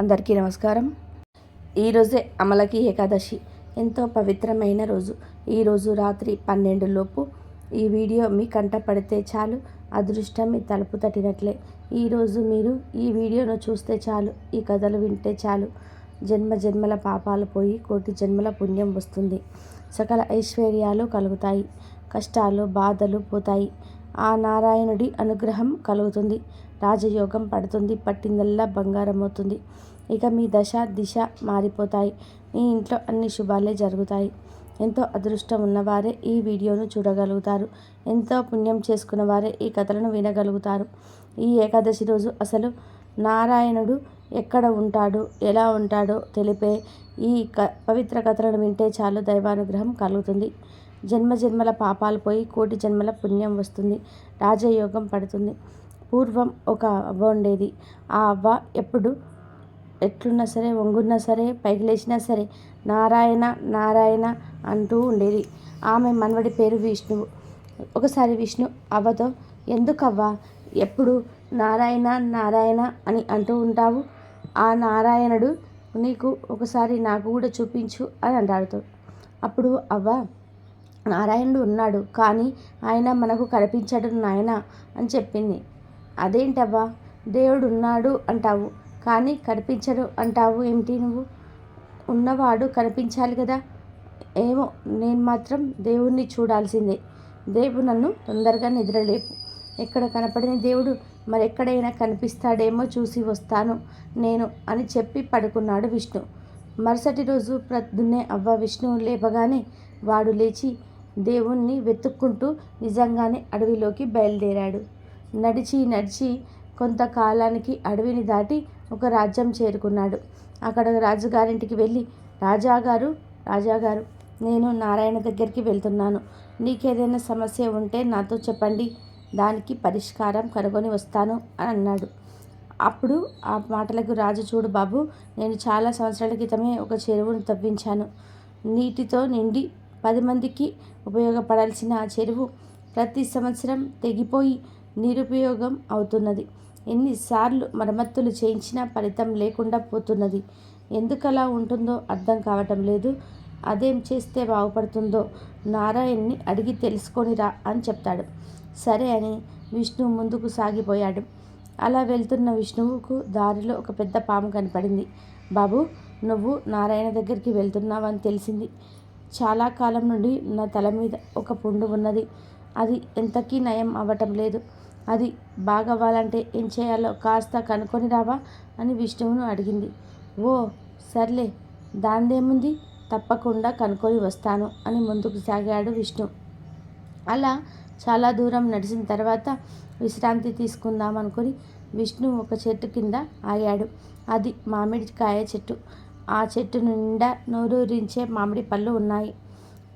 అందరికీ నమస్కారం. ఈరోజే అమలకి ఏకాదశి, ఎంతో పవిత్రమైన రోజు. ఈరోజు రాత్రి 12 లోపు ఈ వీడియో మీ కంట పడితే చాలు, అదృష్టం మీ తలుపు తట్టినట్లే. ఈరోజు మీరు ఈ వీడియోను చూస్తే చాలు, ఈ కథలు వింటే చాలు, జన్మ జన్మల పాపాలు పోయి కోటి జన్మల పుణ్యం వస్తుంది. సకల ఐశ్వర్యాలు కలుగుతాయి, కష్టాలు బాధలు పోతాయి, ఆ నారాయణుడి అనుగ్రహం కలుగుతుంది, రాజయోగం పడుతుంది, పట్టిందల్లా బంగారం అవుతుంది. ఇక మీ దశ దిశ మారిపోతాయి, మీ ఇంట్లో అన్ని శుభాలే జరుగుతాయి. ఎంతో అదృష్టం ఉన్నవారే ఈ వీడియోను చూడగలుగుతారు, ఎంతో పుణ్యం చేసుకున్న వారే ఈ కథలను వినగలుగుతారు. ఈ ఏకాదశి రోజు అసలు నారాయణుడు ఎక్కడ ఉంటాడు, ఎలా ఉంటాడో తెలిపే ఈ పవిత్ర కథలను వింటే చాలు, దైవానుగ్రహం కలుగుతుంది, జన్మ జన్మల పాపాలు పోయి కోటి జన్మల పుణ్యం వస్తుంది, రాజయోగం పడుతుంది. పూర్వం ఒక అవ్వ ఉండేది. ఆ అవ్వ ఎప్పుడు ఎట్లున్నా సరే, వంగున్నా సరే, పైకి లేచినా సరే నారాయణ నారాయణ అంటూ ఉండేది. ఆమె మనవడి పేరు విష్ణువు. ఒకసారి విష్ణు అవ్వతో, ఎందుకవ్వ ఎప్పుడు నారాయణ నారాయణ అని అంటూ ఉంటావు? ఆ నారాయణుడు నీకు ఒకసారి నాకు కూడా చూపించు అని అంటాడు. అప్పుడు అవ్వ, నారాయణుడు ఉన్నాడు, కానీ ఆయన మనకు కనిపించడు నాయన అని చెప్పింది. అదేంటవ్వా, దేవుడు ఉన్నాడు అంటావు కానీ కనిపించడు అంటావు ఏమిటి? నువ్వు ఉన్నవాడు కనిపించాలి కదా. ఏమో, నేను మాత్రం దేవుణ్ణి చూడాల్సిందే. దేవుడు నన్ను తొందరగా నిద్రలేపు. ఎక్కడ కనపడిన దేవుడు మరెక్కడైనా కనిపిస్తాడేమో చూసి వస్తాను నేను అని చెప్పి పడుకున్నాడు విష్ణు. మరుసటి రోజు ప్రొద్దున్నే అవ్వ విష్ణు లేపగానే వాడు లేచి దేవుణ్ణి వెతుక్కుంటూ నిజంగానే అడవిలోకి బయలుదేరాడు. నడిచి నడిచి కొంతకాలానికి అడవిని దాటి ఒక రాజ్యం చేరుకున్నాడు. అక్కడ రాజుగారింటికి వెళ్ళి, రాజాగారు రాజాగారు నేను నారాయణ దగ్గరికి వెళ్తున్నాను, నీకేదైనా సమస్య ఉంటే నాతో చెప్పండి, దానికి పరిష్కారం కనుగొని వస్తాను అని అన్నాడు. అప్పుడు ఆ మాటలకు రాజు, చూడు బాబు, నేను చాలా సంవత్సరాల క్రితమే ఒక చెరువును తవ్వించాను. నీటితో నిండి 10 మందికి ఉపయోగపడాల్సిన ఆ చెరువు ప్రతి సంవత్సరం తెగిపోయి నిరుపయోగం అవుతున్నది. ఎన్నిసార్లు మరమ్మతులు చేయించినా ఫలితం లేకుండా పోతున్నది. ఎందుకలా ఉంటుందో అర్థం కావటం లేదు. అదేం చేస్తే బాగుపడుతుందో నారాయణ్ని అడిగి తెలుసుకొనిరా అని చెప్తాడు. సరే అని విష్ణు ముందుకు సాగిపోయాడు. అలా వెళ్తున్న విష్ణువుకు దారిలో ఒక పెద్ద పాము కనపడింది. బాబు, నువ్వు నారాయణ దగ్గరికి వెళ్తున్నావని తెలిసింది. చాలా కాలం నుండి నా తల మీద ఒక పుండు ఉన్నది. అది ఎంతకీ నయం అవ్వటం లేదు. అది బాగవ్వాలంటే ఏం చేయాలో కాస్త కనుక్కొని రావా అని విష్ణువును అడిగింది. ఓ సర్లే, దాందేముంది, తప్పకుండా కనుక్కొని వస్తాను అని ముందుకు సాగాడు విష్ణు. అలా చాలా దూరం నడిచిన తర్వాత విశ్రాంతి తీసుకుందాం అనుకుని విష్ణు ఒక చెట్టు కింద ఆగాడు. అది మామిడికాయ చెట్టు. ఆ చెట్టు నిండా నోరూరించే మామిడి పళ్ళు ఉన్నాయి.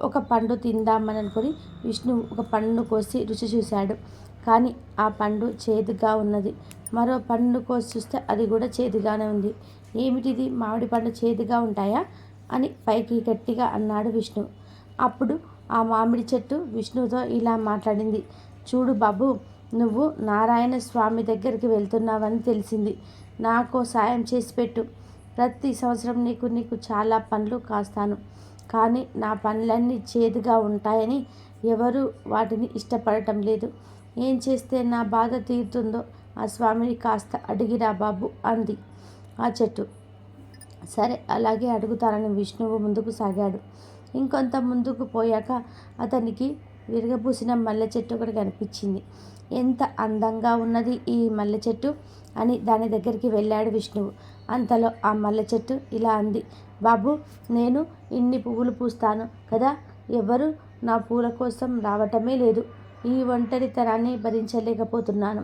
ఒక పండు తిందామని అనుకుని విష్ణు ఒక పండును కోసి రుచి చూశాడు. కానీ ఆ పండు చేదుగా ఉన్నది. మరో పండు కోసి చూస్తే అది కూడా చేదుగానే ఉంది. ఏమిటిది, మామిడి పండు చేదుగా ఉంటాయా అని పైకి గట్టిగా అన్నాడు విష్ణు. అప్పుడు ఆ మామిడి చెట్టు విష్ణుతో ఇలా మాట్లాడింది. చూడు బాబు, నువ్వు నారాయణ స్వామి దగ్గరికి వెళ్తున్నావని తెలిసింది. నాకు సాయం చేసి పెట్టు. ప్రతి సంవత్సరం నీకు చాలా పండ్లు కాస్తాను, కానీ నా పండ్లన్నీ చేదుగా ఉంటాయని ఎవరు వాటిని ఇష్టపడటం లేదు. ఏం చేస్తే నా బాధ తీరుతుందో ఆ స్వామిని కాస్త అడిగిరా బాబు అంది ఆ చెట్టు. సరే, అలాగే అడుగుతానని విష్ణువు ముందుకు సాగాడు. ఇంకొంత ముందుకు పోయాక అతనికి విరగబూసిన మల్లె చెట్టు ఒకటి కనిపించింది. ఎంత అందంగా ఉన్నది ఈ మల్లె చెట్టు అని దాని దగ్గరికి వెళ్ళాడు విష్ణువు. అంతలో ఆ మల్లె చెట్టు ఇలా అంది. బాబు, నేను ఇన్ని పువ్వులు పూస్తాను కదా, ఎవరు నా పూల కోసం రావటమే లేదు. ఈ ఒంటరితనాన్ని భరించలేకపోతున్నాను.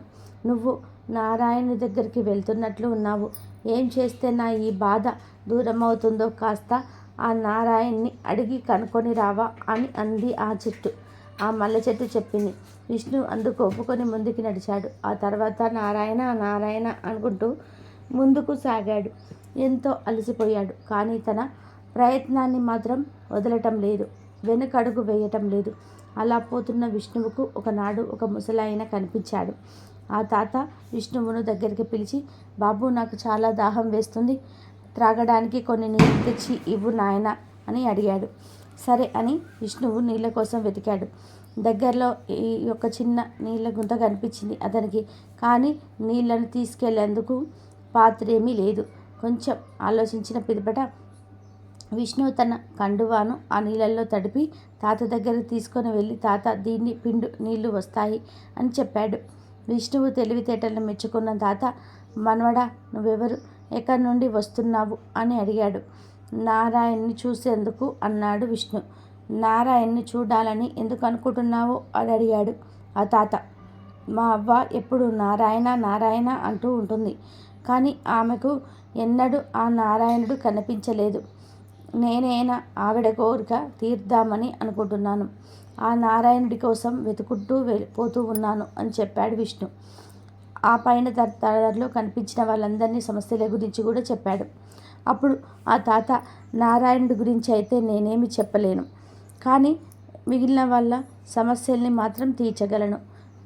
నువ్వు నారాయణుడి దగ్గరికి వెళ్తున్నట్లు ఉన్నావు. ఏం చేస్తే నా ఈ బాధ దూరం అవుతుందో కాస్త ఆ నారాయణ్ణి అడిగి కనుక్కొని రావా అని అంది ఆ చెట్టు. ఆ మల్లె చెట్టు చెప్పింది. విష్ణు అందుకు ఒప్పుకొని ముందుకు నడిచాడు. ఆ తర్వాత నారాయణ నారాయణ అనుకుంటూ ముందుకు సాగాడు. ఎంతో అలసిపోయాడు, కానీ తన ప్రయత్నాన్ని మాత్రం వదలటం లేదు, వెనుకడుగు వేయటం లేదు. అలా పోతున్న విష్ణువుకు ఒకనాడు ఒక ముసలాయన కనిపించాడు. ఆ తాత విష్ణువును దగ్గరికి పిలిచి, బాబు నాకు చాలా దాహం వేస్తుంది, త్రాగడానికి కొన్ని నీళ్ళు తెచ్చి ఇవ్వు నాయన అని అడిగాడు. సరే అని విష్ణువు నీళ్ళ కోసం వెతికాడు. దగ్గరలో ఈ యొక్క చిన్న నీళ్ళ గుంత కనిపించింది అతనికి. కానీ నీళ్లను తీసుకెళ్లేందుకు పాత్ర ఏమీ లేదు. కొంచెం ఆలోచించిన పిదపట విష్ణువు తన కండువాను ఆ నీళ్ళల్లో తడిపి తాత దగ్గరికి తీసుకొని వెళ్ళి, తాత దీన్ని పిండు, నీళ్లు వస్తాయి అని చెప్పాడు. విష్ణువు తెలివితేటలను మెచ్చుకున్న తాత, మనవడా నువ్వెవరు, ఎక్కడి నుండి వస్తున్నావు అని అడిగాడు. నారాయణ్ని చూసేందుకు అన్నాడు విష్ణు. నారాయణ్ని చూడాలని ఎందుకు అనుకుంటున్నావు అని అడిగాడు ఆ తాత. మా అవ్వ ఎప్పుడు నారాయణ నారాయణ అంటూ ఉంటుంది, కానీ ఆమెకు ఎన్నడూ ఆ నారాయణుడు కనిపించలేదు. నేనైనా ఆవిడ కోరిక తీర్దామని అనుకుంటున్నాను. ఆ నారాయణుడి కోసం వెతుకుంటూ పోతూ ఉన్నాను అని చెప్పాడు విష్ణు. ఆ పైన తరలో కనిపించిన వాళ్ళందరినీ సమస్యల గురించి కూడా చెప్పాడు. అప్పుడు ఆ తాత, నారాయణుడి గురించి అయితే నేనేమి చెప్పలేను, కానీ మిగిలిన వాళ్ళ సమస్యల్ని మాత్రం తీర్చగలను.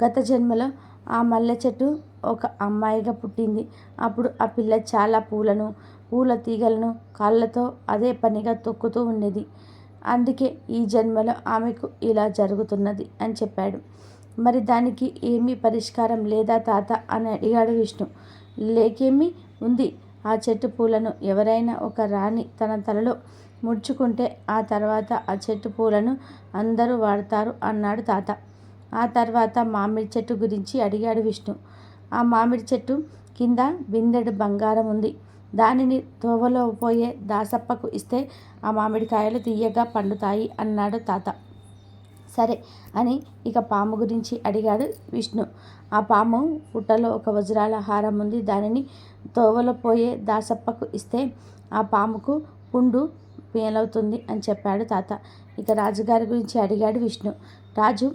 గత జన్మలో ఆ మల్లె చెట్టు ఒక అమ్మాయిగా పుట్టింది. అప్పుడు ఆ పిల్ల చాలా పూల తీగలను కాళ్ళతో అదే పనిగా తొక్కుతూ ఉండేది. అందుకే ఈ జన్మలో ఆమెకు ఇలా జరుగుతున్నది అని చెప్పాడు. మరి దానికి ఏమీ పరిష్కారం లేదా తాత అని అడిగాడు విష్ణు. లేకేమీ ఉంది. ఆ చెట్టు పూలను ఎవరైనా ఒక రాణి తన తలలో ముడుచుకుంటే ఆ తర్వాత ఆ చెట్టు పూలను అందరూ వాడతారు అన్నాడు తాత. ఆ తర్వాత మామిడి చెట్టు గురించి అడిగాడు విష్ణు. ఆ మామిడి చెట్టు కింద బిందెడు బంగారం ఉంది. దానిని తోవలో పోయే దాసప్పకు ఇస్తే ఆ మామిడికాయలు తీయగా పండుతాయి అన్నాడు తాత. సరే అని ఇక పాము గురించి అడిగాడు విష్ణు. ఆ పాము పుట్టలో ఒక వజ్రాల హారం ఉంది. దానిని తోవలో పోయే దాసప్పకు ఇస్తే ఆ పాముకు పుండు పేలవుతుంది అని చెప్పాడు తాత. ఇక రాజుగారి గురించి అడిగాడు విష్ణు. రాజు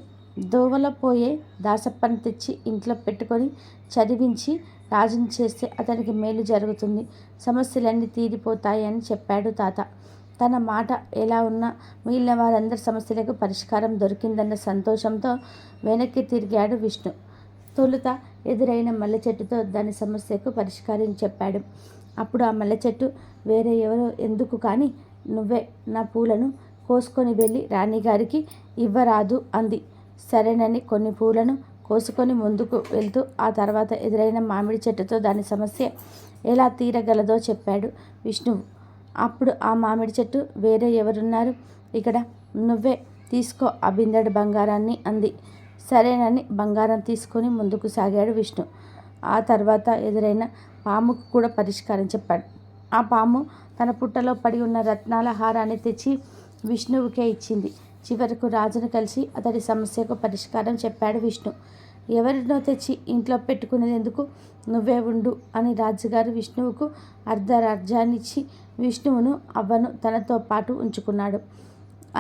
దోవలో పోయే దాసప్పని తెచ్చి ఇంట్లో పెట్టుకొని చదివించి రాజుని చేస్తే అతనికి మేలు జరుగుతుంది, సమస్యలన్నీ తీరిపోతాయి అని చెప్పాడు తాత. తన మాట ఎలా ఉన్నా మిగిలిన వారందరి సమస్యలకు పరిష్కారం దొరికిందన్న సంతోషంతో వెనక్కి తిరిగాడు విష్ణు. తొలుత ఎదురైన మల్లె చెట్టుతో దాని సమస్యకు పరిష్కారం చెప్పాడు. అప్పుడు ఆ మల్లె చెట్టు, వేరే ఎవరో ఎందుకు కానీ నువ్వే నా పూలను కోసుకొని వెళ్ళి రాణిగారికి ఇవ్వరాదు అంది. సరేనని కొన్ని పూలను కోసుకొని ముందుకు వెళ్తూ ఆ తర్వాత ఎదురైన మామిడి చెట్టుతో దాని సమస్య ఎలా తీరగలదో చెప్పాడు విష్ణువు. అప్పుడు ఆ మామిడి చెట్టు, వేరే ఎవరున్నారు ఇక్కడ, నువ్వే తీసుకో ఆ బిందెడు బంగారాన్ని అంది. సరేనని బంగారం తీసుకొని ముందుకు సాగాడు విష్ణు. ఆ తర్వాత ఎదురైన పాముకు కూడా పరిష్కారం చెప్పాడు. ఆ పాము తన పుట్టలో పడి ఉన్న రత్నాల హారాన్ని తెచ్చి విష్ణువుకే ఇచ్చింది. చివరకు రాజును కలిసి అతడి సమస్యకు పరిష్కారం చెప్పాడు విష్ణు. ఎవరినో తెచ్చి ఇంట్లో పెట్టుకునేందుకు నువ్వే ఉండు అని రాజుగారు విష్ణువుకు అర్ధరాజ్యాన్నిచ్చి విష్ణువును అవ్వను తనతో పాటు ఉంచుకున్నాడు.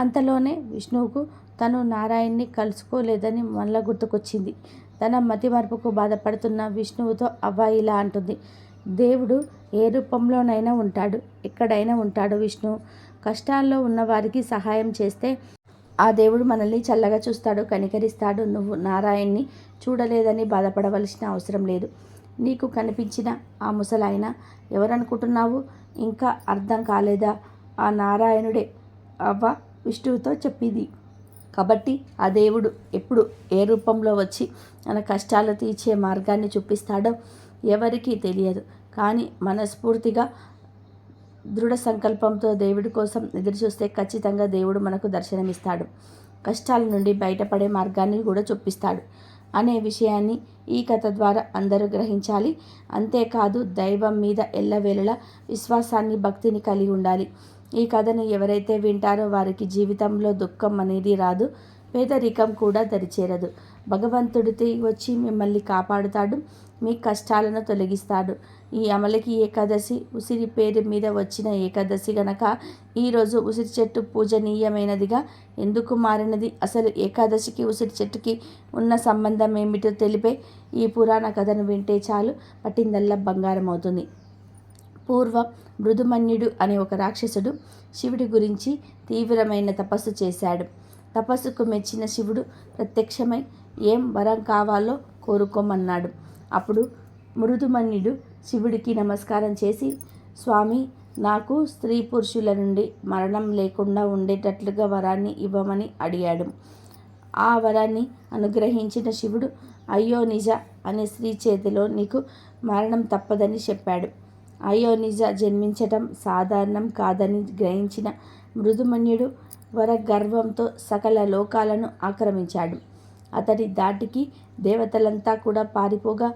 అంతలోనే విష్ణువుకు తను నారాయణ్ణి కలుసుకోలేదని మళ్ళా గుర్తుకొచ్చింది. తన మతిమరుపుకు బాధపడుతున్న విష్ణువుతో అవ్వ ఇలా అంటుంది. దేవుడు ఏ రూపంలోనైనా ఉంటాడు, ఎక్కడైనా ఉంటాడు విష్ణు. కష్టాల్లో ఉన్నవారికి సహాయం చేస్తే ఆ దేవుడు మనల్ని చల్లగా చూస్తాడు, కనికరిస్తాడు. నువ్వు నారాయణ్ణి చూడలేదని బాధపడవలసిన అవసరం లేదు. నీకు కనిపించిన ఆ ముసలాయన ఎవరనుకుంటున్నావు? ఇంకా అర్థం కాలేదా? ఆ నారాయణుడే అవ్వ విష్ణువుతో చెప్పింది. కాబట్టి ఆ దేవుడు ఎప్పుడు ఏ రూపంలో వచ్చి మన కష్టాలు తీర్చే మార్గాన్ని చూపిస్తాడో ఎవరికీ తెలియదు. కానీ మనస్ఫూర్తిగా దృఢ సంకల్పంతో దేవుడి కోసం ఎదురుచూస్తే ఖచ్చితంగా దేవుడు మనకు దర్శనమిస్తాడు, కష్టాల నుండి బయటపడే మార్గాన్ని కూడా చూపిస్తాడు అనే విషయాన్ని ఈ కథ ద్వారా అందరూ గ్రహించాలి. అంతేకాదు దైవం మీద ఎల్లవేళలా విశ్వాసాన్ని, భక్తిని కలిగి ఉండాలి. ఈ కథను ఎవరైతే వింటారో వారికి జీవితంలో దుఃఖం అనేది రాదు, పేదరికం కూడా దరిచేరదు. భగవంతుడితో వచ్చి మిమ్మల్ని కాపాడుతాడు, మీ కష్టాలను తొలగిస్తాడు. ఈ అమలకి ఏకాదశి ఉసిరి పేరు మీద వచ్చిన ఏకాదశి గనక ఈరోజు ఉసిరి చెట్టు పూజనీయమైనదిగా ఎందుకు మారినది, అసలు ఏకాదశికి ఉసిరి చెట్టుకి ఉన్న సంబంధం ఏమిటో తెలిపే ఈ పురాణ కథను వింటే చాలు, పట్టిందల్లా బంగారం అవుతుంది. పూర్వం మృదుమన్యుడు అనే ఒక రాక్షసుడు శివుడి గురించి తీవ్రమైన తపస్సు చేశాడు. తపస్సుకు మెచ్చిన శివుడు ప్రత్యక్షమై ఏం వరం కావాలో కోరుకోమన్నాడు. అప్పుడు మృదుమన్యుడు శివుడికి నమస్కారం చేసి, స్వామి, నాకు స్త్రీ పురుషుల నుండి మరణం లేకుండా ఉండేటట్లుగా వరాన్ని ఇవ్వమని అడిగాడు. ఆ వరాన్ని అనుగ్రహించిన శివుడు అయోనిజ అనే స్త్రీ చేతిలో నీకు మరణం తప్పదని చెప్పాడు. అయోనిజ జన్మించటం సాధారణం కాదని గ్రహించిన మృదుమన్యుడు వరగర్వంతో సకల లోకాలను ఆక్రమించాడు. అతడి దాటికి దేవతలంతా కూడా పారిపోగా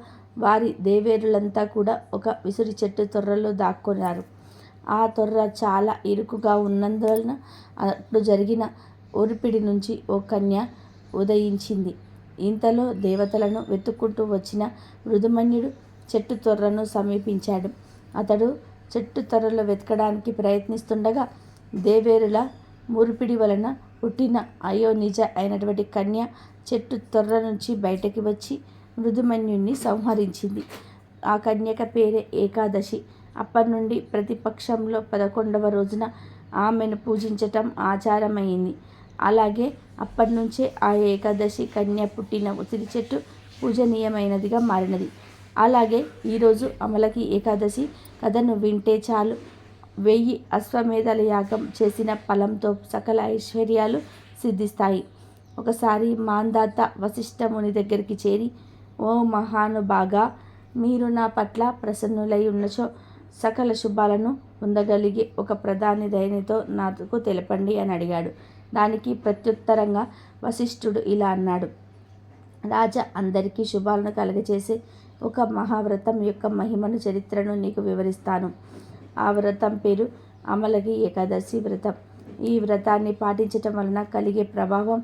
వారి దేవేరులంతా కూడా ఒక విసురి చెట్టు తొర్రలో దాక్కున్నారు. ఆ తొర్ర చాలా ఇరుకుగా ఉన్నందువలన అప్పుడు జరిగిన ఒరిపిడి నుంచి ఓ కన్య ఉదయించింది. ఇంతలో దేవతలను వెతుక్కుంటూ వచ్చిన మృదుమన్యుడు చెట్టు తొర్రను సమీపించాడు. అతడు చెట్టు తొర్రలో వెతకడానికి ప్రయత్నిస్తుండగా దేవేరుల మురిపిడి వలన పుట్టిన అయోనిజ అయినటువంటి కన్య చెట్టు తొర్ర నుంచి బయటకి వచ్చి మృదుమన్యుణ్ణి సంహరించింది. ఆ కన్యక పేరే ఏకాదశి. అప్పటి నుండి ప్రతిపక్షంలో 11వ రోజున ఆమెను పూజించటం ఆచారమైంది. అలాగే అప్పటి నుంచే ఆ ఏకాదశి కన్య పుట్టిన ఉసిరి చెట్టు పూజనీయమైనదిగా మారినది. అలాగే ఈరోజు అమలకి ఏకాదశి కథను వింటే చాలు 1000 అశ్వమేధాల యాగం చేసిన ఫలంతో సకల ఐశ్వర్యాలు సిద్ధిస్తాయి. ఒకసారి మాంధాత వశిష్ఠ ముని దగ్గరికి చేరి, ఓ మహానుభాగా, మీరు నా పట్ల ప్రసన్నులై ఉన్నచో సకల శుభాలను పొందగలిగే ఒక ప్రధాని దయనితో నాకు తెలపండి అని అడిగాడు. దానికి ప్రత్యుత్తరంగా వశిష్ఠుడు ఇలా అన్నాడు. రాజా, అందరికీ శుభాలను కలగచేసే ఒక మహావ్రతం యొక్క మహిమను చరిత్రను నీకు వివరిస్తాను. ఆ వ్రతం పేరు అమలకి ఏకాదశి వ్రతం. ఈ వ్రతాన్ని పాటించటం వలన కలిగే ప్రభావం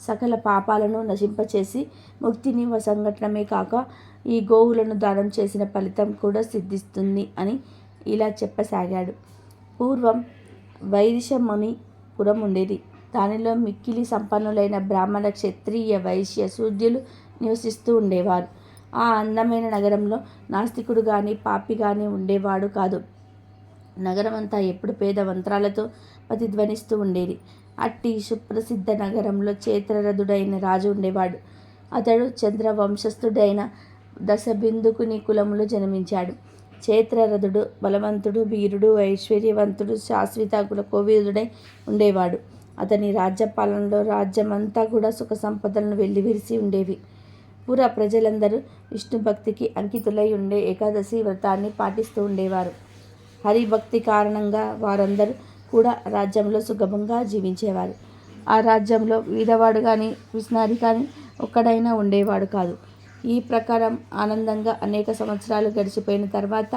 సకల పాపాలను నశింపచేసి ముక్తిని సంఘటనమే కాక ఈ గోవులను దానం చేసిన ఫలితం కూడా సిద్ధిస్తుంది అని ఇలా చెప్పసాగాడు. పూర్వం వైదిశముని పురం ఉండేది. దానిలో మిక్కిలి సంపన్నులైన బ్రాహ్మణ, క్షత్రియ, వైశ్య, శూద్రులు నివసిస్తూ ఉండేవారు. ఆ అందమైన నగరంలో నాస్తికుడు కానీ పాపి కానీ ఉండేవాడు కాదు. నగరమంతా ఎప్పుడు పేద మంత్రాలతో ప్రతిధ్వనిస్తూ ఉండేది. అట్టి సుప్రసిద్ధ నగరంలో చైత్రరథుడైన రాజు ఉండేవాడు. అతడు చంద్రవంశస్థుడైన దశబిందుకుని కులములో జన్మించాడు. చైత్రరథుడు బలవంతుడు, వీరుడు, ఐశ్వర్యవంతుడు, శాశ్వత కోవిదుడై ఉండేవాడు. అతని రాజ్యపాలనలో రాజ్యమంతా కూడా సుఖ సంపదలను వెల్లివిరిసి ఉండేవి. పుర ప్రజలందరూ విష్ణుభక్తికి అంకితులై ఉండే ఏకాదశి వ్రతాన్ని పాటిస్తూ ఉండేవారు. హరిభక్తి కారణంగా వారందరూ కూడా రాజ్యంలో సుగమంగా జీవించేవారు. ఆ రాజ్యంలో వీరవాడు కానీ విస్నారి కానీ ఒక్కడైనా ఉండేవాడు కాదు. ఈ ప్రకారం ఆనందంగా అనేక సంవత్సరాలు గడిచిపోయిన తర్వాత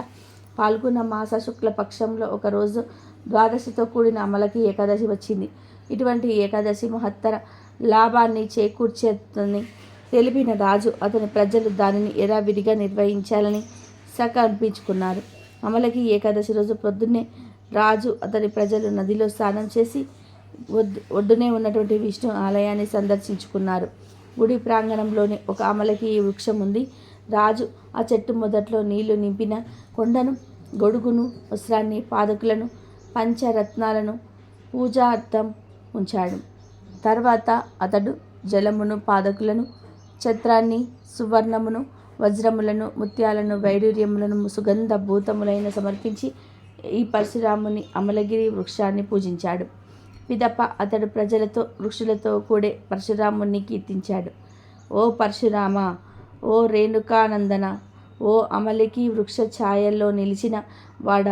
పాల్గొన మాస శుక్లపక్షంలో ఒకరోజు ద్వాదశితో కూడిన అమలకి ఏకాదశి వచ్చింది. ఇటువంటి ఏకాదశి మహత్తర లాభాన్ని చేకూర్చేదని తెలిపిన రాజు అతని ప్రజలు దానిని యథావిధిగా నిర్వహించాలని సంకల్పించుకున్నారు. అమలకి ఏకాదశి రోజు పొద్దున్నే రాజు అతని ప్రజలు నదిలో స్నానం చేసి ఒడ్డునే ఉన్నటువంటి విష్ణు ఆలయాన్ని సందర్శించుకున్నారు. గుడి ప్రాంగణంలోని ఒక అమలకి వృక్షం ఉంది. రాజు ఆ చెట్టు మొదట్లో నీళ్లు నింపిన కొండను, గొడుగును, వస్త్రాన్ని, పాదకులను, పంచరత్నాలను పూజార్థం ఉంచాడు. తర్వాత అతడు జలమును, పాదకులను, ఛత్రాన్ని, సువర్ణమును, వజ్రములను, ముత్యాలను, వైడూర్యములను, సుగంధ భూతములైన సమర్పించి ఈ పరశురాముని అమలగిరి వృక్షాన్ని పూజించాడు. పిదప అతడు ప్రజలతో వృక్షులతో కూడే పరశురాముని కీర్తించాడు. ఓ పరశురామ, ఓ రేణుకానందన, ఓ అమలకి వృక్ష ఛాయల్లో నిలిచిన వాడ,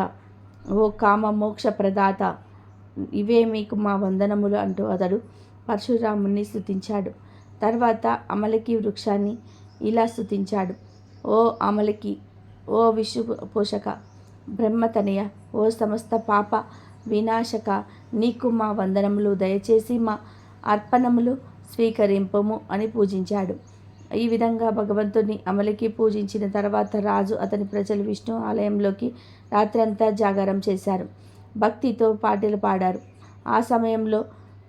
ఓ కామ మోక్ష ప్రదాత, ఇవే మీకు మా వందనములు అంటూ అతడు పరశురాముని స్తుతించాడు. తర్వాత అమలకి వృక్షాన్ని ఇలా స్తుతించాడు. ఓ అమలకి, ఓ విష్ణు పోషక, బ్రహ్మతనయ, ఓ సమస్త పాప వినాశక, నీకు మా వందనములు, దయచేసి మా అర్పణములు స్వీకరింపము అని పూజించాడు. ఈ విధంగా భగవంతుని అమలకి పూజించిన తర్వాత రాజు అతని ప్రజలు విష్ణు ఆలయంలోకి రాత్రంతా జాగారం చేశారు. భక్తితో పాటలు పాడారు. ఆ సమయంలో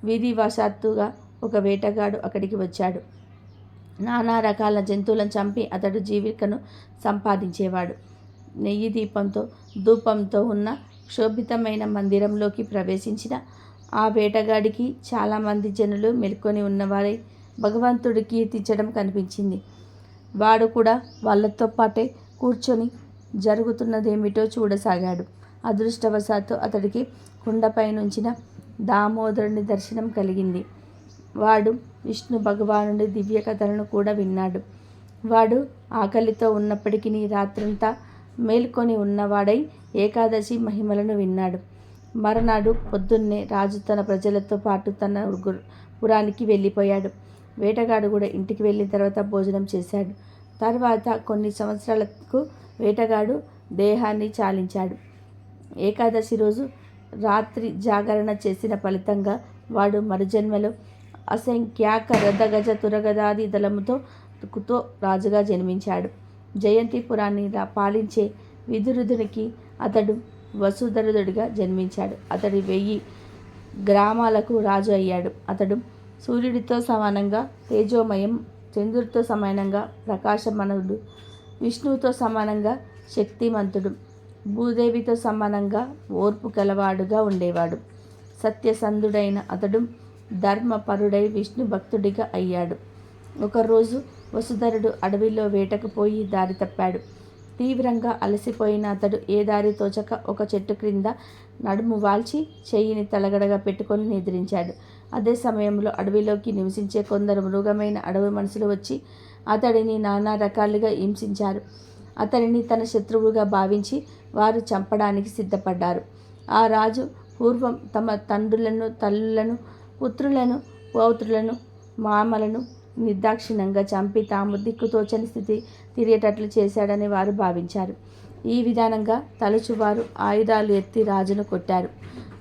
విధివశాత్తుగా ఒక వేటగాడు అక్కడికి వచ్చాడు. నానా రకాల జంతువులను చంపి అతడు జీవికను సంపాదించేవాడు. నెయ్యి దీపంతో ధూపంతో ఉన్న శోభితమైన మందిరంలోకి ప్రవేశించిన ఆ వేటగాడికి చాలామంది జనులు మెలుకొని ఉన్నవారై భగవంతుడు కీర్తించడం కనిపించింది. వాడు కూడా వాళ్ళతో పాటే కూర్చొని జరుగుతున్నదేమిటో చూడసాగాడు. అదృష్టవశాత్తు అతడికి కుండపై నుంచిన దామోదరుని దర్శనం కలిగింది. వాడు విష్ణు భగవానుడి దివ్య కథలను కూడా విన్నాడు. వాడు ఆకలితో ఉన్నప్పటికీ రాత్రంతా మేల్కొని ఉన్నవాడై ఏకాదశి మహిమలను విన్నాడు. మరునాడు పొద్దున్నే రాజు తన ప్రజలతో పాటు తన పురానికి వెళ్ళిపోయాడు. వేటగాడు కూడా ఇంటికి వెళ్ళిన తర్వాత భోజనం చేశాడు. తర్వాత కొన్ని సంవత్సరాలకు వేటగాడు దేహాన్ని చాలించాడు. ఏకాదశి రోజు రాత్రి జాగరణ చేసిన ఫలితంగా వాడు మరుజన్మలో అసంఖ్యాక రథగజ తురగదాది దళముతో రాజుగా జన్మించాడు. జయంతిపురాన్ని పాలించే విదురుదునికి అతడు వసుధరుడుగా జన్మించాడు. అతడి 1000 గ్రామాలకు రాజు అయ్యాడు. అతడు సూర్యుడితో సమానంగా తేజోమయం, చంద్రుడితో సమానంగా ప్రకాశమనుడు, విష్ణువుతో సమానంగా శక్తిమంతుడు, భూదేవితో సమానంగా ఓర్పు గలవాడుగా ఉండేవాడు. సత్యసంధుడైన అతడు ధర్మపరుడై విష్ణు భక్తుడిగా అయ్యాడు. ఒకరోజు వసుధరుడు అడవిలో వేటకు పోయి దారి తప్పాడు. తీవ్రంగా అలసిపోయిన అతడు ఏ దారి తోచక ఒక చెట్టు క్రింద నడుము వాల్చి చెయ్యిని తలగడగా పెట్టుకొని నిద్రించాడు. అదే సమయంలో అడవిలోకి నివసించే కొందరు మృగమైన అడవి మనుషులు వచ్చి అతడిని నానా రకాలుగా హింసించారు. అతడిని తన శత్రువుగా భావించి వారు చంపడానికి సిద్ధపడ్డారు. ఆ రాజు పూర్వం తమ తండ్రులను, తల్లులను, పుత్రులను, పౌత్రులను, మామలను నిర్దాక్షిణ్యంగా చంపి తాము దిక్కుతోచని స్థితి తిరిగేటట్లు చేశాడని వారు భావించారు. ఈ విధానంగా తలుచువారు ఆయుధాలు ఎత్తి రాజును కొట్టారు.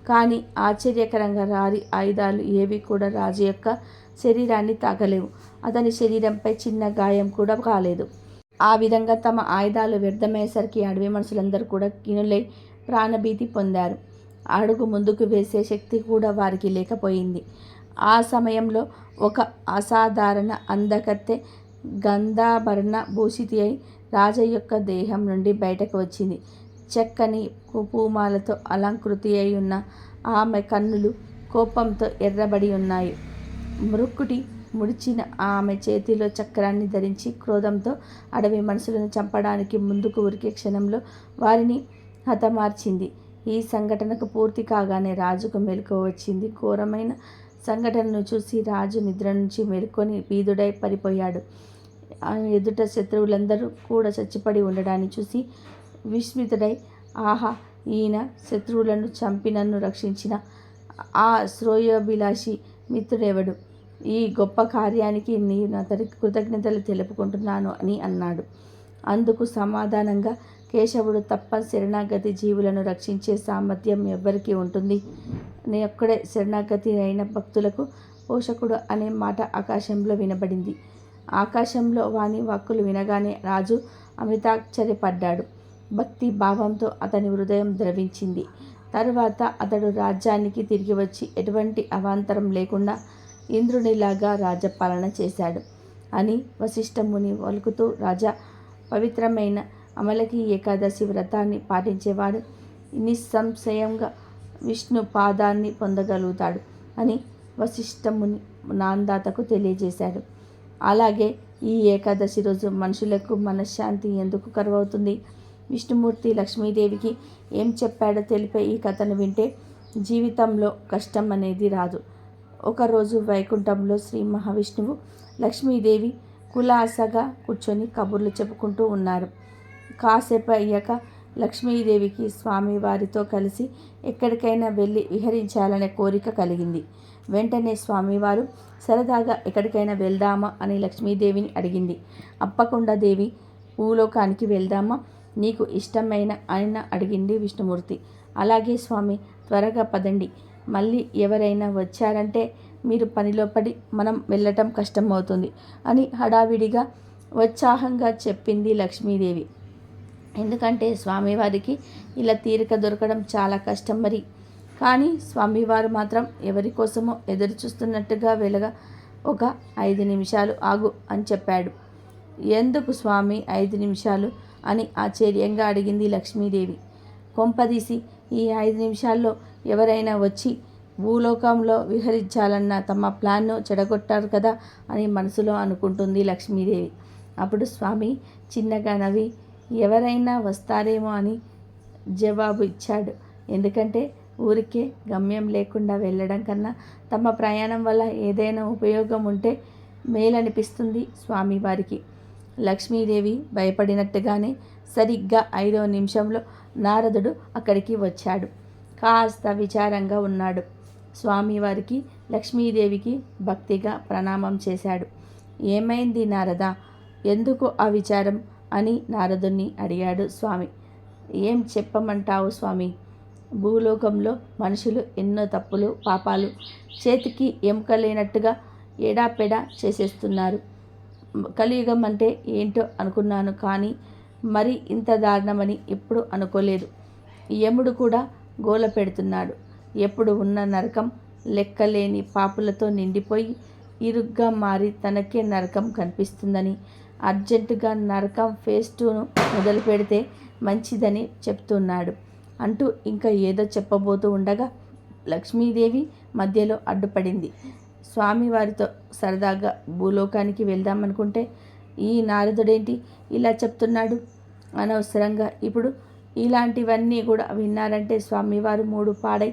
కానీ ఆశ్చర్యకరంగా వారి ఆయుధాలు ఏవి కూడా రాజు యొక్క శరీరాన్ని తాకలేవు. అతని శరీరంపై చిన్న గాయం కూడా కాలేదు. ఆ విధంగా తమ ఆయుధాలు వ్యర్థమయ్యేసరికి అడవి మనుషులందరూ కూడా కినులై ప్రాణభీతి పొందారు. అడుగు ముందుకు వేసే శక్తి కూడా వారికి లేకపోయింది. ఆ సమయంలో ఒక అసాధారణ అందకత్తె గంధాభరణ భూషితి అయి రాజు యొక్క దేహం నుండి బయటకు వచ్చింది. చక్కని పూమాలతో అలంకృతి అయి ఉన్న ఆమె కన్నులు కోపంతో ఎర్రబడి ఉన్నాయి. మృక్కుటి ముడిచిన ఆమె చేతిలో చక్రాన్ని ధరించి క్రోధంతో అడవి మనుషులను చంపడానికి ముందుకు ఉరికే క్షణంలో వారిని హతమార్చింది. ఈ సంఘటనకు పూర్తి కాగానే రాజుకు మెలకువ వచ్చింది. ఘోరమైన సంఘటనను చూసి రాజు నిద్ర నుంచి మేల్కొని భీతుడై పడిపోయాడు. ఎదుట శత్రువులందరూ కూడా చచ్చిపడి ఉండడాన్ని చూసి విస్మితుడై, ఆహా, ఈయన శత్రువులను చంపి నన్ను రక్షించిన ఆ శ్రేయోభిలాషి మిత్రుడెవడు? ఈ గొప్ప కార్యానికి నేను అతడికి కృతజ్ఞతలు తెలుపుకుంటున్నాను అని అన్నాడు. అందుకు సమాధానంగా కేశవుడు తప్ప శరణాగతి జీవులను రక్షించే సామర్థ్యం ఎవ్వరికీ ఉంటుంది. ఒక్కడే శరణాగతి అయిన భక్తులకు పోషకుడు అనే మాట ఆకాశంలో వినబడింది. ఆకాశంలో వాని వాక్కులు వినగానే రాజు అమితాశ్చర్యపడ్డాడు. భక్తి భావంతో అతని హృదయం ద్రవించింది. తరువాత అతడు రాజ్యానికి తిరిగి వచ్చి ఎటువంటి అవాంతరం లేకుండా ఇంద్రునిలాగా రాజ్యపాలన చేశాడు అని వశిష్ఠముని పలుకుతూ, రాజా, పవిత్రమైన అమలకి ఏకాదశి వ్రతాన్ని పాటించేవాడు నిస్సంశయంగా విష్ణు పాదాన్ని పొందగలుగుతాడు అని వశిష్ఠముని నాందాతకు తెలియజేశాడు. అలాగే ఈ ఏకాదశి రోజు మనుషులకు మనశ్శాంతి ఎందుకు కరువవుతుంది? విష్ణుమూర్తి లక్ష్మీదేవికి ఏం చెప్పాడో తెలిపే ఈ కథను వింటే జీవితంలో కష్టం అనేది రాదు. ఒకరోజు వైకుంఠంలో శ్రీ మహావిష్ణువు లక్ష్మీదేవి కులాసగా కూర్చొని కబుర్లు చెప్పుకుంటూ ఉన్నారు. కాసేపు అయ్యాక లక్ష్మీదేవికి స్వామివారితో కలిసి ఎక్కడికైనా వెళ్ళి విహరించాలనే కోరిక కలిగింది. వెంటనే స్వామివారు సరదాగా ఎక్కడికైనా వెళ్దామా అని లక్ష్మీదేవిని అడిగింది. అప్పకుండా దేవి, భూలోకానికి వెళ్దామా, నీకు ఇష్టమైన ఆయన అడిగింది విష్ణుమూర్తి. అలాగే స్వామి, త్వరగా పదండి, మళ్ళీ ఎవరైనా వచ్చారంటే మీరు పనిలో పడి మనం వెళ్ళటం కష్టమవుతుంది అని హడావిడిగా ఉత్సాహంగా చెప్పింది లక్ష్మీదేవి. ఎందుకంటే స్వామివారికి ఇలా తీరిక దొరకడం చాలా కష్టం మరి. కానీ స్వామివారు మాత్రం ఎవరి కోసమో ఎదురు చూస్తున్నట్టుగా వెలగా ఒక 5 నిమిషాలు ఆగు అని చెప్పాడు. ఎందుకు స్వామి 5 నిమిషాలు అని ఆశ్చర్యంగా అడిగింది లక్ష్మీదేవి. కొంపదీసి ఈ 5 నిమిషాల్లో ఎవరైనా వచ్చి భూలోకంలో విహరించాలన్న తమ ప్లాన్ను చెడగొట్టారు కదా అని మనసులో అనుకుంటుంది లక్ష్మీదేవి. అప్పుడు స్వామి చిన్నగా నవ్వి ఎవరైనా వస్తారేమో అని జవాబు ఇచ్చాడు. ఎందుకంటే ఊరికే గమ్యం లేకుండా వెళ్ళడం కన్నా తమ ప్రయాణం వల్ల ఏదైనా ఉపయోగం ఉంటే మేలనిపిస్తుంది స్వామివారికి. లక్ష్మీదేవి భయపడినట్టుగానే సరిగ్గా 5వ నిమిషంలో నారదుడు అక్కడికి వచ్చాడు. కాస్త విచారంగా ఉన్నాడు. స్వామివారికి లక్ష్మీదేవికి భక్తిగా ప్రణామం చేశాడు. ఏమైంది నారద, ఎందుకు ఆ విచారం అని నారదుణ్ణి అడిగాడు స్వామి. ఏం చెప్పమంటావు స్వామి, భూలోకంలో మనుషులు ఎన్నో తప్పులు పాపాలు చేతికి ఎముక లేనట్టుగా ఎడాపెడా చేసేస్తున్నారు. కలియుగం అంటే ఏంటో అనుకున్నాను, కానీ మరి ఇంత దారుణమని ఎప్పుడు అనుకోలేదు. యముడు కూడా గోల పెడుతున్నాడు. ఎప్పుడు ఉన్న నరకం లెక్కలేని పాపులతో నిండిపోయి ఇరుగ్గా మారి తనకే నరకం కనిపిస్తుందని అర్జెంటుగా నరకం ఫేజ్ 2ను మొదలు పెడితే మంచిదని చెప్తున్నాడు అంటూ ఇంకా ఏదో చెప్పబోతూ ఉండగా లక్ష్మీదేవి మధ్యలో అడ్డుపడింది. స్వామివారితో సరదాగా భూలోకానికి వెళ్దామనుకుంటే ఈ నారదుడేంటి ఇలా చెప్తున్నాడు? అనవసరంగా ఇప్పుడు ఇలాంటివన్నీ కూడా విన్నారంటే స్వామివారు మూడు పాడై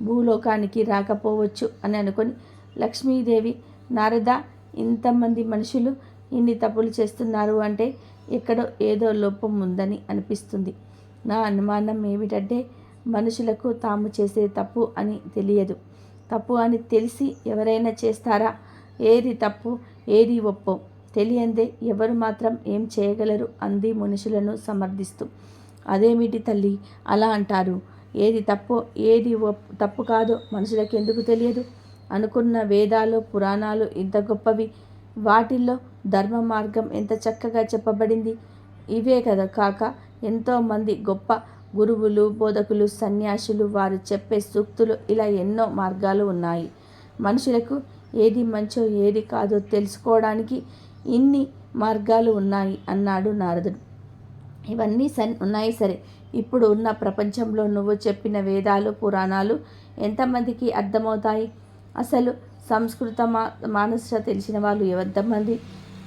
భూలోకానికి రాకపోవచ్చు అని అనుకొని లక్ష్మీదేవి, నారద, ఇంతమంది మనుషులు ఇన్ని తప్పులు చేస్తున్నారు అంటే ఎక్కడో ఏదో లోపం ఉందని అనిపిస్తుంది. నా అనుమానం ఏమిటంటే మనుషులకు తాము చేసే తప్పు అని తెలియదు. తప్పు అని తెలిసి ఎవరైనా చేస్తారా? ఏది తప్పు ఏది ఒప్పో తెలియందే ఎవరు మాత్రం ఏం చేయగలరు అంది మనుషులను సమర్థిస్తూ. అదేమిటి తల్లి అలా అంటారు? ఏది తప్పో ఏది తప్పు కాదో మనుషులకు ఎందుకు తెలియదు? అనుకున్న వేదాలు పురాణాలు ఇంత గొప్పవి, వాటిల్లో ధర్మ మార్గం ఎంత చక్కగా చెప్పబడింది. ఇవే కదా కాక ఎంతోమంది గొప్ప గురువులు బోధకులు సన్యాసులు వారు చెప్పే సూక్తులు ఇలా ఎన్నో మార్గాలు ఉన్నాయి. మనుషులకు ఏది మంచో ఏది కాదో తెలుసుకోవడానికి ఇన్ని మార్గాలు ఉన్నాయి అన్నాడు నారదుడు. ఇవన్నీ ఉన్నాయి సరే, ఇప్పుడు ఉన్న ప్రపంచంలో నువ్వు చెప్పిన వేదాలు పురాణాలు ఎంతమందికి అర్థమవుతాయి? అసలు సంస్కృత మానస తెలిసిన వాళ్ళు ఎంతమంది?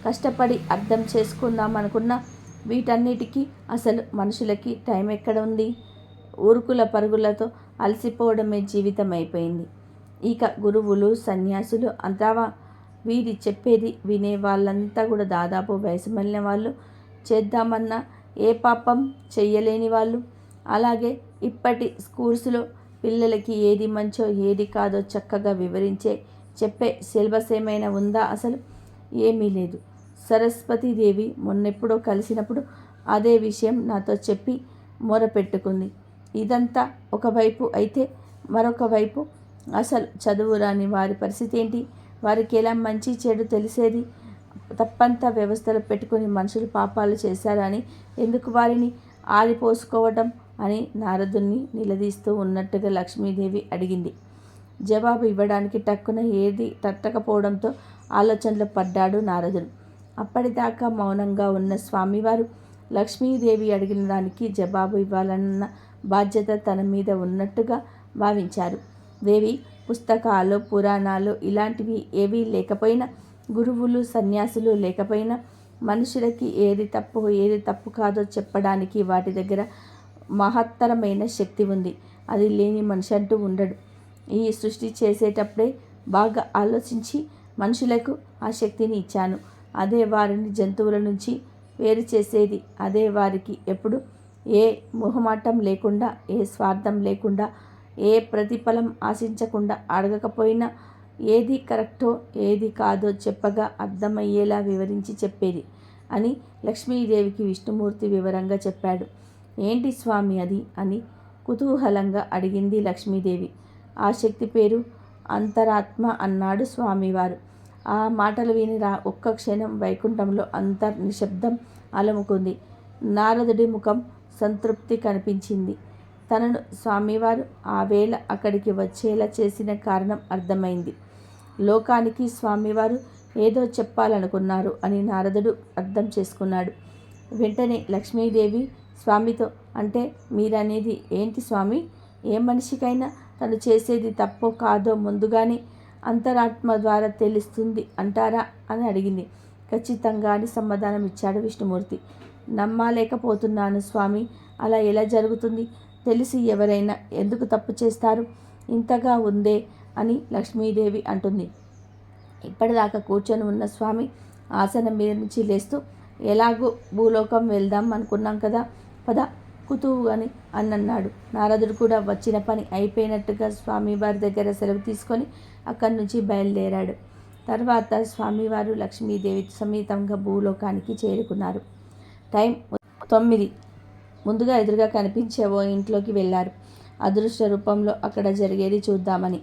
కష్టపడి అర్థం చేసుకుందాం అనుకున్నా వీటన్నిటికీ అసలు మనుషులకి టైం ఎక్కడ ఉంది? ఊరుకుల పరుగులతో అలసిపోవడమే జీవితం అయిపోయింది. ఇక గురువులు సన్యాసులు అంటావా? వీరి చెప్పేది వినే వాళ్ళంతా కూడా దాదాపు వయసు మళ్ళిన వాళ్ళు, చేద్దామన్నా ఏ పాపం చెయ్యలేని వాళ్ళు. అలాగే ఇప్పటి స్కూల్స్లో పిల్లలకి ఏది మంచో ఏది కాదో చక్కగా వివరించే చెప్పే సిలబస్ ఏమైనా ఉందా? అసలు ఏమీ లేదు. సరస్వతీదేవి మొన్నెప్పుడో కలిసినప్పుడు అదే విషయం నాతో చెప్పి మొరపెట్టుకుంది. ఇదంతా ఒకవైపు అయితే మరొక వైపు అసలు చదువు రాని వారి పరిస్థితి ఏంటి? వారికి ఎలా మంచి చెడు తెలిసేది? తప్పంతా వ్యవస్థలో పెట్టుకుని మనుషులు పాపాలు చేశారని ఎందుకు వారిని ఆరిపోసుకోవటం అని నారదుణ్ణి నిలదీస్తూ ఉన్నట్టుగా లక్ష్మీదేవి అడిగింది. జవాబు ఇవ్వడానికి టక్కున ఏది తట్టకపోవడంతో ఆలోచనలో పడ్డాడు నారదుడు. అప్పటిదాకా మౌనంగా ఉన్న స్వామివారు లక్ష్మీదేవి అడిగిన దానికి జవాబు ఇవ్వాలన్న బాధ్యత తన మీద ఉన్నట్టుగా భావించారు. దేవి, పుస్తకాలు పురాణాలు ఇలాంటివి ఏవీ లేకపోయినా, గురువులు సన్యాసులు లేకపోయినా మనుషులకి ఏది తప్పు ఏది తప్పు కాదో చెప్పడానికి వాటి దగ్గర మహత్తరమైన శక్తి ఉంది. అది లేని మనిషి అంటూ ఉండడు. ఈ సృష్టి చేసేటప్పుడే బాగా ఆలోచించి మనుషులకు ఆ శక్తిని ఇచ్చాను. అదే వారిని జంతువుల నుంచి వేరు చేసేది. అదే వారికి ఎప్పుడు ఏ మొహమాటం లేకుండా, ఏ స్వార్థం లేకుండా, ఏ ప్రతిఫలం ఆశించకుండా, అడగకపోయినా ఏది కరెక్టో ఏది కాదో చెప్పగా అర్థమయ్యేలా వివరించి చెప్పేది అని లక్ష్మీదేవికి విష్ణుమూర్తి వివరంగా చెప్పాడు. ఏంటి స్వామి అది అని కుతూహలంగా అడిగింది లక్ష్మీదేవి. ఆ శక్తి పేరు అంతరాత్మ అన్నాడు స్వామివారు. ఆ మాటలు విని ఒక్క క్షణం వైకుంఠంలో అంత నిశ్శబ్దం అలముకుంది. నారదుడి ముఖం సంతృప్తి కనిపించింది. తనను స్వామివారు ఆ వేళ అక్కడికి వచ్చేలా చేసిన కారణం అర్థమైంది. లోకానికి స్వామివారు ఏదో చెప్పాలనుకున్నారు అని నారదుడు అర్థం చేసుకున్నాడు. వెంటనే లక్ష్మీదేవి స్వామితో, అంటే మీరనేది ఏంటి స్వామి? ఏ మనిషికైనా తను చేసేది తప్పో కాదో ముందుగానే అంతరాత్మ ద్వారా తెలుస్తుంది అంటారా అని అడిగింది. ఖచ్చితంగా అని సమాధానం ఇచ్చాడు విష్ణుమూర్తి. నమ్మలేకపోతున్నాను స్వామి, అలా ఎలా జరుగుతుంది? తెలిసి ఎవరైనా ఎందుకు తప్పు చేస్తారు? ఇంతగా ఉందే అని లక్ష్మీదేవి అంటుంది. ఇప్పటిదాకా కూర్చొని ఉన్న స్వామి ఆసనం మీద నుంచి లేస్తూ, ఎలాగూ భూలోకం వెళ్దాం అనుకున్నాం కదా, పద కుతువు అని అన్నాడు. నారదుడు కూడా వచ్చిన పని అయిపోయినట్టుగా స్వామివారి దగ్గర సెలవు తీసుకొని అక్కడి నుంచి బయలుదేరాడు. తర్వాత స్వామివారు లక్ష్మీదేవి సమేతంగా భూలోకానికి చేరుకున్నారు. టైం 9. ముందుగా ఎదురుగా కనిపించే ఓ ఇంట్లోకి వెళ్ళారు. అదృష్ట రూపంలో అక్కడ జరిగేది చూద్దామని.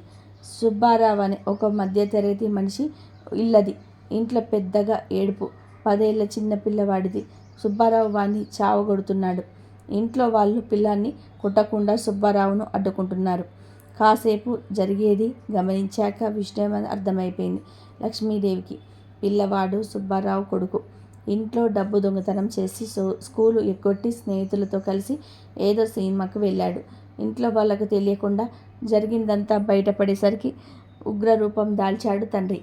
సుబ్బారావు అనే ఒక మధ్యతరగతి మనిషి ఇల్లది. ఇంట్లో పెద్దగా ఏడుపు. 10 ఏళ్ల చిన్న పిల్లవాడిది. సుబ్బారావు వాణ్ణి చావగొడుతున్నాడు. ఇంట్లో వాళ్ళు పిల్లాన్ని కొట్టకుండా సుబ్బారావును అడ్డుకుంటున్నారు. కాసేపు జరిగేది గమనించాక విషయం అర్థమైపోయింది లక్ష్మీదేవికి. పిల్లవాడు సుబ్బారావు కొడుకు. ఇంట్లో డబ్బు దొంగతనం చేసి స్కూలు ఎగ్గొట్టి స్నేహితులతో కలిసి ఏదో సినిమాకు వెళ్ళాడు. ఇంట్లో వాళ్ళకు తెలియకుండా జరిగిందంతా బయటపడేసరికి ఉగ్రరూపం దాల్చాడు తండ్రి.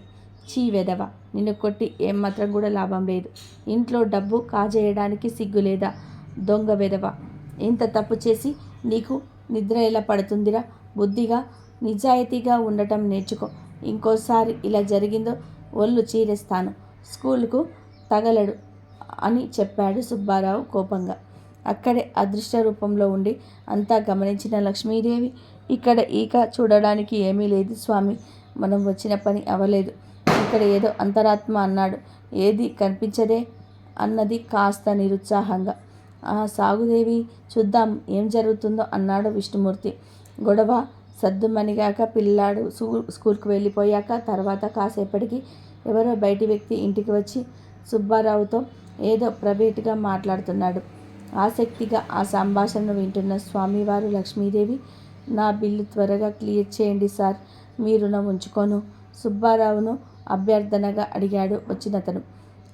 చీ వెధవ, నిన్ను కొట్టి ఏమాత్రం కూడా లాభం లేదు. ఇంట్లో డబ్బు కాజేయడానికి సిగ్గులేదా? దొంగ వెధవ, ఇంత తప్పు చేసి నీకు నిద్ర ఎలా పడుతుందిరా? బుద్ధిగా నిజాయితీగా ఉండటం నేర్చుకో. ఇంకోసారి ఇలా జరిగిందో ఒళ్ళు చీరేస్తాను. స్కూలుకు తగలడు అని చెప్పాడు సుబ్బారావు కోపంగా. అక్కడే అదృష్ట రూపంలో ఉండి అంతా గమనించిన లక్ష్మీదేవి, ఇక్కడ ఈక చూడడానికి ఏమీ లేదు స్వామి, మనం వచ్చిన పని అవ్వలేదు. ఇక్కడ ఏదో అంతరాత్మ అన్నాడు. ఏది కనిపించదే అన్నది కాస్త నిరుత్సాహంగా. సాగుదేవి, చూద్దాం ఏం జరుగుతుందో అన్నాడు విష్ణుమూర్తి. గొడవ సద్దుమణిగాక పిల్లాడు స్కూల్కి వెళ్ళిపోయాక తర్వాత కాసేపటికి ఎవరో బయటి వ్యక్తి ఇంటికి వచ్చి సుబ్బారావుతో ఏదో ప్రైవేట్గా మాట్లాడుతున్నాడు. ఆసక్తిగా ఆ సంభాషణను వింటున్న స్వామివారు లక్ష్మీదేవి, నా బిల్లు త్వరగా క్లియర్ చేయండి సార్, మీ రుణం ఉంచుకోను, సుబ్బారావును అభ్యర్థనగా అడిగాడు వచ్చినతను.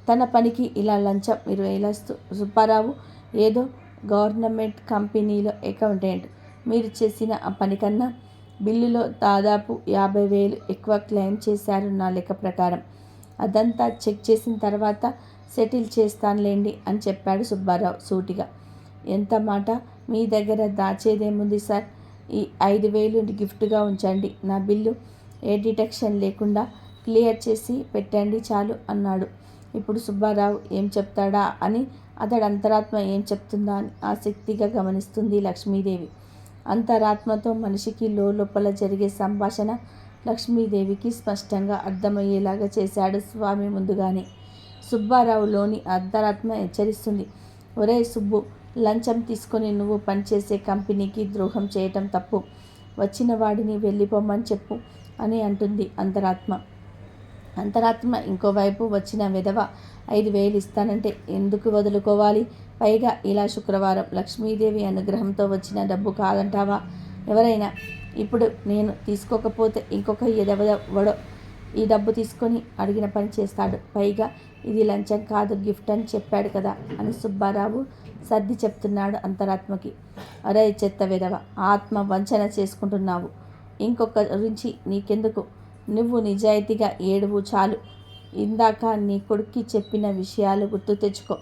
తన పనికి ఇలా లంచం 20,000 సుబ్బారావు ఏదో గవర్నమెంట్ కంపెనీలో అకౌంటెంట్. మీరు చేసిన ఆ పని కన్నా బిల్లులో దాదాపు 50,000 ఎక్కువ క్లెయిమ్ చేశారు నా లెక్క ప్రకారం. అదంతా చెక్ చేసిన తర్వాత సెటిల్ చేస్తానులేండి అని చెప్పాడు సుబ్బారావు సూటిగా. ఎంత మాట, మీ దగ్గర దాచేదేముంది సార్? ఈ 5,000 గిఫ్ట్గా ఉంచండి. నా బిల్లు ఏ డిటెక్షన్ లేకుండా క్లియర్ చేసి పెట్టండి చాలు అన్నాడు. ఇప్పుడు సుబ్బారావు ఏం చెప్తాడా అని, అతడు అంతరాత్మ ఏం చెప్తుందా అని ఆసక్తిగా గమనిస్తుంది లక్ష్మీదేవి. అంతరాత్మతో మనిషికి లోపల జరిగే సంభాషణ లక్ష్మీదేవికి స్పష్టంగా అర్థమయ్యేలాగా చేశాడు స్వామి ముందుగానే. సుబ్బారావులోని అంతరాత్మ హెచ్చరిస్తుంది. ఒరే సుబ్బు, లంచం తీసుకొని నువ్వు పనిచేసే కంపెనీకి ద్రోహం చేయటం తప్పు. వచ్చిన వాడిని వెళ్ళిపోమని చెప్పు అని అంటుంది అంతరాత్మ. అంతరాత్మ ఇంకోవైపు, వచ్చిన విధవ 5,000 ఇస్తానంటే ఎందుకు వదులుకోవాలి? పైగా ఇలా శుక్రవారం లక్ష్మీదేవి అనుగ్రహంతో వచ్చిన డబ్బు కాదంటావా ఎవరైనా? ఇప్పుడు నేను తీసుకోకపోతే ఇంకొక ఎదవడో ఈ డబ్బు తీసుకొని అడిగిన పని చేస్తాడు. పైగా ఇది లంచం కాదు, గిఫ్ట్ అని చెప్పాడు కదా అని సుబ్బారావు సర్ది చెప్తున్నాడు అంతరాత్మకి. అరే చెత్త విధవ, ఆత్మ వంచన చేసుకుంటున్నావు. ఇంకొక గురించి నీకెందుకు? నువ్వు నిజాయితీగా ఏడువు చాలు. ఇందాక నీ కొడుక్కి చెప్పిన విషయాలు గుర్తు తెచ్చుకో.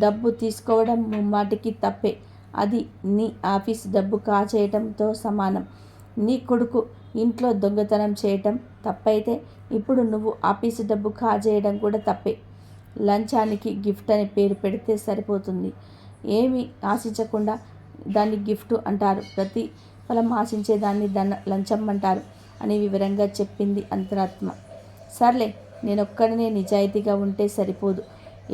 డబ్బు తీసుకోవడం ముమ్మాటికి తప్పే. అది నీ ఆఫీస్ డబ్బు కాజేయటంతో సమానం. నీ కొడుకు ఇంట్లో దొంగతనం చేయటం తప్పైతే ఇప్పుడు నువ్వు ఆఫీసు డబ్బు కాజేయడం కూడా తప్పే. లంచానికి గిఫ్ట్ అని పేరు పెడితే సరిపోతుంది. ఏమీ ఆశించకుండా దాన్ని గిఫ్ట్ అంటారు, ప్రతిఫలం ఆశించేదాన్ని లంచం అంటారు అని వివరంగా చెప్పింది అంతరాత్మ. సర్లే, నేనొక్కడనే నిజాయితీగా ఉంటే సరిపోదు.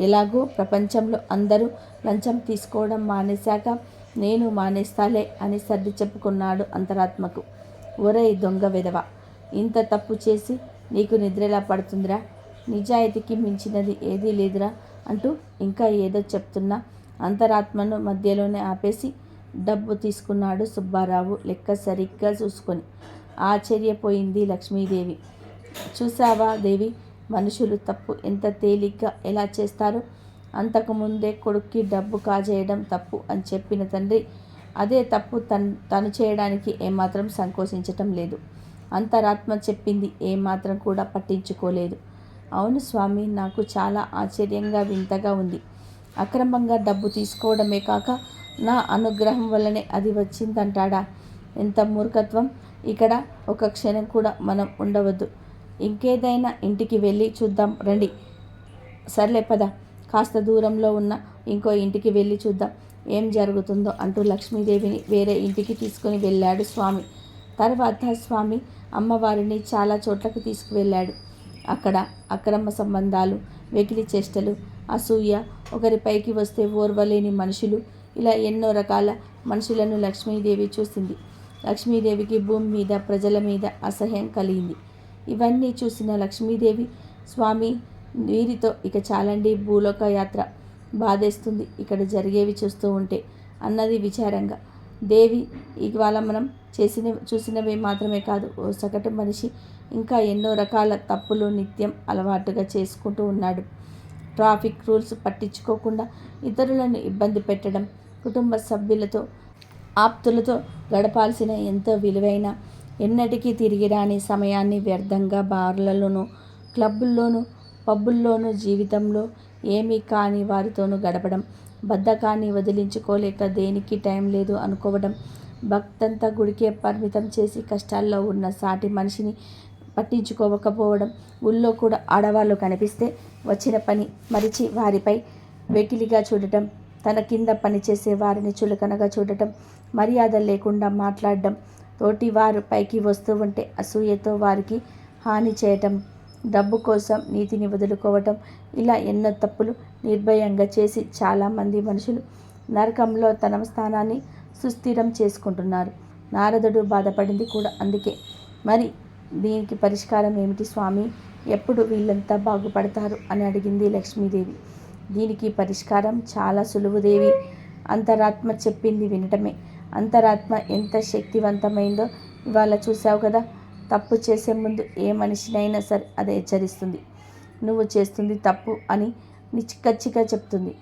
ఎలాగో ప్రపంచంలో అందరూ లంచం తీసుకోవడం మానేశాక నేను మానేస్తాలే అని సర్ది చెప్పుకున్నాడు అంతరాత్మకు. ఒరేయ్ దొంగ వెధవ, ఇంత తప్పు చేసి నీకు నిద్రెలా పడుతుందిరా? నిజాయితీకి మించినది ఏదీ లేదురా అంటూ ఇంకా ఏదో చెప్తున్నా అంతరాత్మను మధ్యలోనే ఆపేసి డబ్బు తీసుకున్నాడు సుబ్బారావు లెక్క సరిగ్గా చూసుకొని. ఆశ్చర్యపోయింది లక్ష్మీదేవి. చూసావా దేవి, మనుషులు తప్పు ఎంత తేలిగ్గా ఎలా చేస్తారో. అంతకుముందే కొడుక్కి డబ్బు కాజేయడం తప్పు అని చెప్పిన తండ్రి అదే తప్పు తను చేయడానికి ఏమాత్రం సంకోచించటం లేదు. అంతరాత్మ చెప్పింది ఏమాత్రం కూడా పట్టించుకోలేదు. అవును స్వామి, నాకు చాలా ఆశ్చర్యంగా వింతగా ఉంది. అక్రమంగా డబ్బు తీసుకోవడమే కాక నా అనుగ్రహం వల్లనే అది వచ్చిందంటాడా? ఎంత మూర్ఖత్వం! ఇక్కడ ఒక క్షణం కూడా మనం ఉండవద్దు. ఇంకేదైనా ఇంటికి వెళ్ళి చూద్దాం రండి. సర్లే పద, కాస్త దూరంలో ఉన్న ఇంకో ఇంటికి వెళ్ళి చూద్దాం ఏం జరుగుతుందో అంటూ లక్ష్మీదేవిని వేరే ఇంటికి తీసుకుని వెళ్ళాడు స్వామి. తర్వాత స్వామి అమ్మవారిని చాలా చోట్లకు తీసుకువెళ్ళాడు. అక్కడ అక్రమ సంబంధాలు, వెకిలి చేష్టలు, అసూయ, ఒకరిపైకి వస్తే ఓర్వలేని మనుషులు, ఇలా ఎన్నో రకాల మనుషులను లక్ష్మీదేవి చూసింది. లక్ష్మీదేవికి భూమి మీద ప్రజల మీద అసహ్యం కలిగింది. ఇవన్నీ చూసిన లక్ష్మీదేవి, స్వామి వీరితో ఇక చాలండి, భూలోక యాత్ర బాధేస్తుంది ఇక్కడ జరిగేవి చూస్తూ ఉంటే అన్నది విచారంగా. దేవి, ఇవాళ మనం చూసినవి మాత్రమే కాదు, ఓ సగటు మనిషి ఇంకా ఎన్నో రకాల తప్పులు నిత్యం అలవాటుగా చేసుకుంటూ ఉన్నాడు. ట్రాఫిక్ రూల్స్ పట్టించుకోకుండా ఇతరులను ఇబ్బంది పెట్టడం, కుటుంబ సభ్యులతో ఆప్తులతో గడపాల్సిన ఎంతో విలువైన, ఎన్నటికీ తిరిగి రాని సమయాన్ని వ్యర్థంగా బార్లలోనూ, క్లబ్బుల్లోనూ, పబ్బుల్లోనూ, జీవితంలో ఏమీ కాని వారితోనూ గడపడం, బద్ధకాన్ని వదిలించుకోలేక దేనికి టైం లేదు అనుకోవడం, భక్తంతా గుడికే పరిమితం చేసి కష్టాల్లో ఉన్న సాటి మనిషిని పట్టించుకోకపోవడం, ఊళ్ళో కూడా ఆడవాళ్ళు కనిపిస్తే వచ్చిన పని మరిచి వారిపై వెకిలిగా చూడటం, తన కింద పనిచేసే వారిని చులకనగా చూడటం, మర్యాద లేకుండా మాట్లాడడం, తోటి వారు పైకి వస్తూ ఉంటే అసూయతో వారికి హాని చేయటం, డబ్బు కోసం నీతిని వదులుకోవటం, ఇలా ఎన్నో తప్పులు నిర్భయంగా చేసి చాలామంది మనుషులు నరకంలో తన స్థానాన్ని సుస్థిరం చేసుకుంటున్నారు. నారదుడు బాధపడింది కూడా అందుకే. మరి దీనికి పరిష్కారం ఏమిటి స్వామి? ఎప్పుడు వీళ్ళంతా బాగుపడతారు అని అడిగింది లక్ష్మీదేవి. దీనికి పరిష్కారం చాలా సులువు దేవి. అంతరాత్మ చెప్పింది వినటమే. అంతరాత్మ ఎంత శక్తివంతమైందో ఇవాళ చూసావు కదా. తప్పు చేసే ముందు ఏ మనిషినైనా సరే అది హెచ్చరిస్తుంది. నువ్వు చేస్తుంది తప్పు అని నిక్కచ్చిగా చెప్తుంది.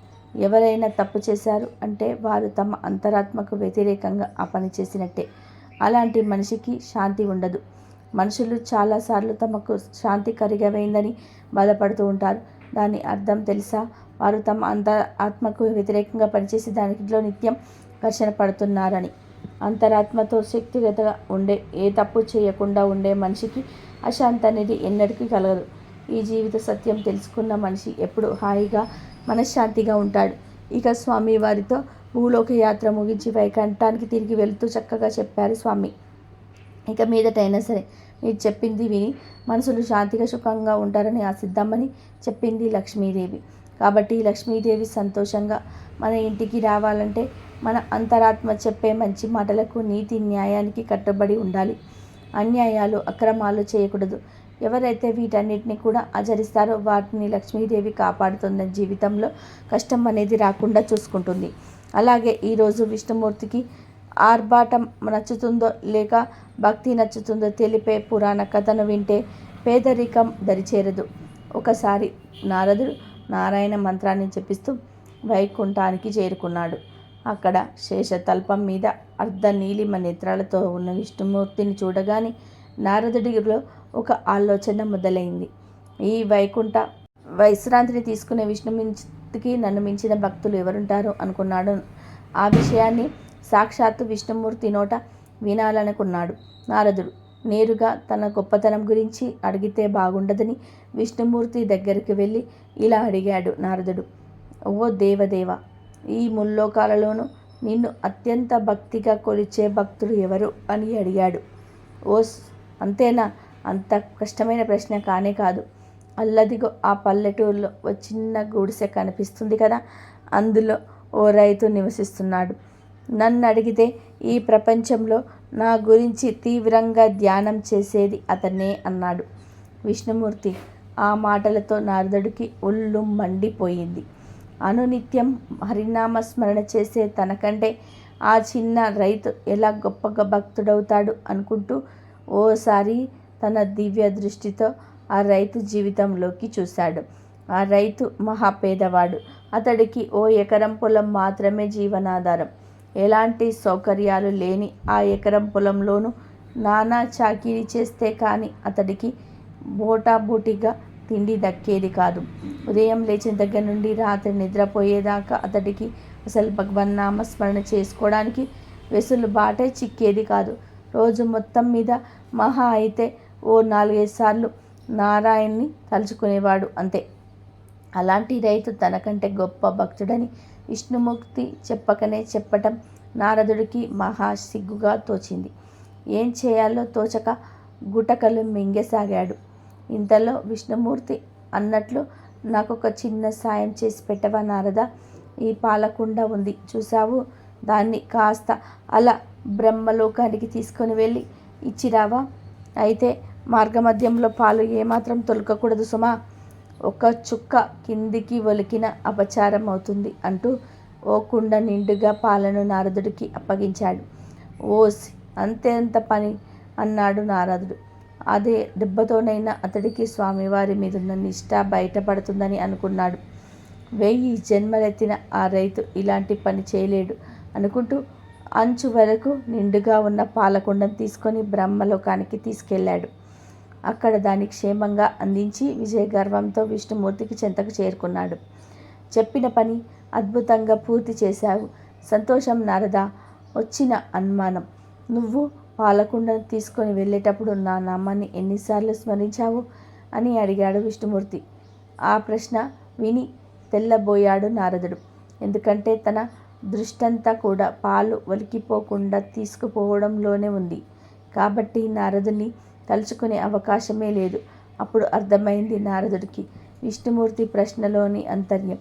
ఎవరైనా తప్పు చేశారు అంటే వారు తమ అంతరాత్మకు వ్యతిరేకంగా ఆ పని చేసినట్టే. అలాంటి మనిషికి శాంతి ఉండదు. మనుషులు చాలాసార్లు తమకు శాంతి కరుగైందని బాధపడుతూ ఉంటారు. దాని అర్థం తెలుసా? వారు తమ ఆత్మకు వ్యతిరేకంగా పనిచేసి దానిలో నిత్యం ఘర్షణ పడుతున్నారని. అంతరాత్మతో శక్తిగతగా ఉండే, ఏ తప్పు చేయకుండా ఉండే మనిషికి అశాంతి అనేది ఎన్నటికీ కలగదు. ఈ జీవిత సత్యం తెలుసుకున్న మనిషి ఎప్పుడు హాయిగా మనశ్శాంతిగా ఉంటాడు. ఇక స్వామి వారితో భూలోక యాత్ర ముగించి వైకుంఠానికి తిరిగి వెళుతూ చక్కగా చెప్పారు స్వామి. ఇక మీదటైనా సరే మీరు చెప్పింది విని మనసులు శాంతిగా సుఖంగా ఉంటారని ఆశిద్దామని చెప్పింది లక్ష్మీదేవి. కాబట్టి లక్ష్మీదేవి సంతోషంగా మన ఇంటికి రావాలంటే మన అంతరాత్మ చెప్పే మంచి మాటలకు, నీతి న్యాయానికి కట్టుబడి ఉండాలి. అన్యాయాలు, అక్రమాలు చేయకూడదు. ఎవరైతే వీటన్నిటిని కూడా ఆచరిస్తారో వాటిని లక్ష్మీదేవి కాపాడుతుందని, జీవితంలో కష్టం అనేది రాకుండా చూసుకుంటుంది. అలాగే ఈరోజు విష్ణుమూర్తికి ఆర్భాటం నచ్చుతుందో లేక భక్తి నచ్చుతుందో తెలిపే పురాణ కథను వింటే పేదరికం దరిచేరదు. ఒకసారి నారదుడు నారాయణ మంత్రాన్ని జపిస్తూ వైకుంఠానికి చేరుకున్నాడు. అక్కడ శేషతల్పం మీద అర్ధ నీలిమ నేత్రాలతో ఉన్న విష్ణుమూర్తిని చూడగానే నారదుడిలో ఒక ఆలోచన మొదలైంది. ఈ వైకుంఠ విశ్రాంతిని తీసుకునే విష్ణుమూర్తికి నన్ను మించిన భక్తులు ఎవరుంటారో అనుకున్నాడు. ఆ విషయాన్ని సాక్షాత్తు విష్ణుమూర్తి నోట వినాలనుకున్నాడు నారదుడు. నేరుగా తన గొప్పతనం గురించి అడిగితే బాగుండదని విష్ణుమూర్తి దగ్గరికి వెళ్ళి ఇలా అడిగాడు నారదుడు. ఓ దేవదేవ, ఈ ముల్లోకాలలోనూ నిన్ను అత్యంత భక్తిగా కొలిచే భక్తుడు ఎవరు అని అడిగాడు. ఓస్, అంతేనా? అంత కష్టమైన ప్రశ్న కానే కాదు. అల్లదిగో ఆ పల్లెటూరులో ఓ చిన్న గుడిసె కనిపిస్తుంది కదా, అందులో ఓ రైతు నివసిస్తున్నాడు. నన్ను అడిగితే ఈ ప్రపంచంలో నా గురించి తీవ్రంగా ధ్యానం చేసేది అతనే అన్నాడు విష్ణుమూర్తి. ఆ మాటలతో నారదుడికి ఒళ్ళు మండిపోయింది. అనునిత్యం హరినామ స్మరణ చేసే తనకంటే ఆ చిన్న రైతు ఎలా గొప్ప భక్తుడవుతాడు అనుకుంటూ ఓసారి తన దివ్య దృష్టితో ఆ రైతు జీవితంలోకి చూశాడు. ఆ రైతు మహాపేదవాడు. అతడికి ఓ ఎకరం పొలం మాత్రమే జీవనాధారం. ఎలాంటి సౌకర్యాలు లేని ఆ ఎకరం పొలంలోనూ నానా చాకిరీ చేస్తే కానీ అతడికి బోటాబోటీగా తిండి దక్కేది కాదు. ఉదయం లేచిన దగ్గర నుండి రాత్రి నిద్రపోయేదాకా అతడికి అసలు భగవన్నామ స్మరణ చేసుకోవడానికి వెసులుబాటే చిక్కేది కాదు. రోజు మొత్తం మీద మహా అయితే ఓ 4-5 సార్లు నారాయణ్ణి తలుచుకునేవాడు అంతే. అలాంటి రైతు తనకంటే గొప్ప భక్తుడని విష్ణుమూర్తి చెప్పకనే చెప్పటం నారదుడికి మహా సిగ్గుగా తోచింది. ఏం చేయాలో తోచక గుటకలు మింగసాగాడు. ఇంతలో విష్ణుమూర్తి అన్నట్లు, నాకొక చిన్న సాయం చేసి పెట్టవా నారద? ఈ పాలకుండ ఉంది చూసావు, దాన్ని కాస్త అలా బ్రహ్మలోకానికి తీసుకొని వెళ్ళి ఇచ్చిరావా? అయితే మార్గమధ్యంలో పాలు ఏమాత్రం తొలకకూడదు సుమా. ఒక చుక్క కిందికి ఒలికిన అపచారం అవుతుంది అంటూ ఓ కుండ నిండుగా పాలను నారదుడికి అప్పగించాడు. ఓస్, అంతేంత పని అన్నాడు నారదుడు. అదే దెబ్బతోనైనా అతడికి స్వామివారి మీదున్న నిష్ఠ బయటపడుతుందని అనుకున్నాడు. 1000 జన్మలెత్తిన ఆ రైతు ఇలాంటి పని చేయలేడు అనుకుంటూ అంచు వరకు నిండుగా ఉన్న పాలకుండను తీసుకొని బ్రహ్మలోకానికి తీసుకెళ్ళాడు. అక్కడ దాన్ని క్షేమంగా అందించి విజయగర్వంతో విష్ణుమూర్తికి చెంతకు చేరుకున్నాడు. చెప్పిన పని అద్భుతంగా పూర్తి చేశావు. సంతోషం నారద. వచ్చిన అనుమానం, నువ్వు పాలకుండను తీసుకొని వెళ్ళేటప్పుడు నా నామాన్ని ఎన్నిసార్లు స్మరించావు అని అడిగాడు విష్ణుమూర్తి. ఆ ప్రశ్న విని తెల్లబోయాడు నారదుడు. ఎందుకంటే తన దృష్టంతా కూడా పాలు ఒలికిపోకుండా తీసుకుపోవడంలోనే ఉంది. కాబట్టి నారదుని తలుచుకునే అవకాశమే లేదు. అప్పుడు అర్థమైంది నారదుడికి విష్ణుమూర్తి ప్రశ్నలోని అంతర్యం.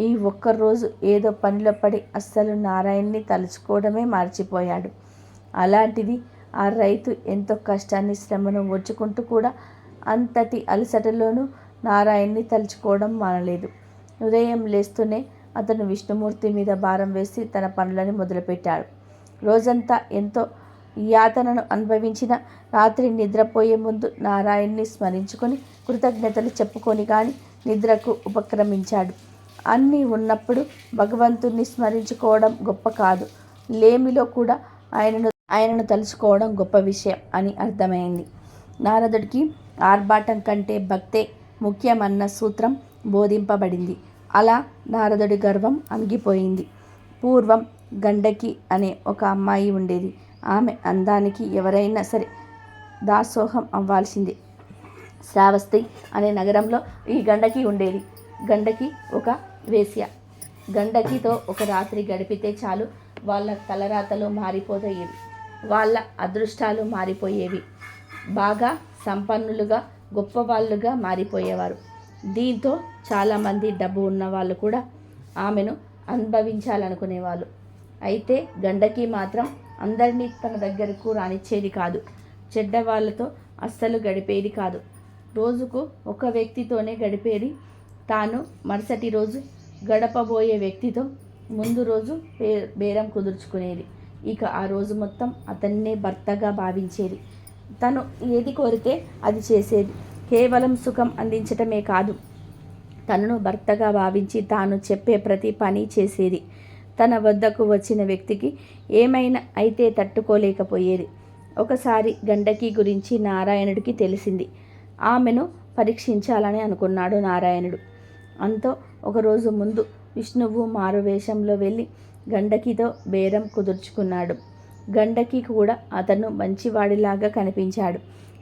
ఈ ఒక్కరోజు ఏదో పనిలో పడి అస్సలు నారాయణ్ణి తలుచుకోవడమే మర్చిపోయాడు. అలాంటిది ఆ రైతు ఎంతో కష్టాన్ని శ్రమను ఓర్చుకుంటూ కూడా అంతటి అలసటలోనూ నారాయణ్ణి తలుచుకోవడం మానలేదు. ఉదయం లేస్తూనే అతను విష్ణుమూర్తి మీద భారం వేసి తన పనులని మొదలుపెట్టాడు. రోజంతా ఎంతో యాతనను అనుభవించిన రాత్రి నిద్రపోయే ముందు నారాయణ్ణి స్మరించుకొని కృతజ్ఞతలు చెప్పుకొని కానీ నిద్రకు ఉపక్రమించాడు. అన్నీ ఉన్నప్పుడు భగవంతుణ్ణి స్మరించుకోవడం గొప్ప కాదు, లేమిలో కూడా ఆయనను తలుచుకోవడం గొప్ప విషయం అని అర్థమైంది. నారదుడికి ఆర్భాటం కంటే భక్తే ముఖ్యమన్న సూత్రం బోధింపబడింది. అలా నారదుడి గర్వం అణిగిపోయింది. పూర్వం గండకి అనే ఒక అమ్మాయి ఉండేది. ఆమె అందానికి ఎవరైనా సరే దాసోహం అవ్వాల్సిందే. శ్రావస్తి అనే నగరంలో ఈ గండకి ఉండేది. గండకి ఒక వేశ్య. గండకితో ఒక రాత్రి గడిపితే చాలు వాళ్ళ తలరాతలు మారిపోయేవి, వాళ్ళ అదృష్టాలు మారిపోయేవి. బాగా సంపన్నులుగా గొప్పవాళ్ళుగా మారిపోయేవారు. దీంతో చాలామంది డబ్బు ఉన్న వాళ్ళు కూడా ఆమెను అనుభవించాలనుకునేవాళ్ళు. అయితే గండకి మాత్రం అందరినీ తన దగ్గరకు రానిచ్చేది కాదు. చెడ్డవాళ్ళతో అస్సలు గడిపేది కాదు. రోజుకు ఒక వ్యక్తితోనే గడిపేది. తాను మరుసటి రోజు గడపబోయే వ్యక్తితో ముందు రోజు బేరం కుదుర్చుకునేది. ఇక ఆ రోజు మొత్తం అతన్నే భర్తగా భావించేది. తను ఏది కోరితే అది చేసేది. కేవలం సుఖం అందించటమే కాదు, తనను భర్తగా భావించి తాను చెప్పే ప్రతి పని చేసేది. తన వద్దకు వచ్చిన వ్యక్తికి ఏమైనా అయితే తట్టుకోలేకపోయేది. ఒకసారి గండకి గురించి నారాయణుడికి తెలిసింది. ఆమెను పరీక్షించాలని అనుకున్నాడు నారాయణుడు. అంతో ఒకరోజు ముందు విష్ణువు మారువేషంలో వెళ్ళి గండకితో బేరం కుదుర్చుకున్నాడు. గండకి కూడా అతను మంచివాడిలాగా కనిపించాడు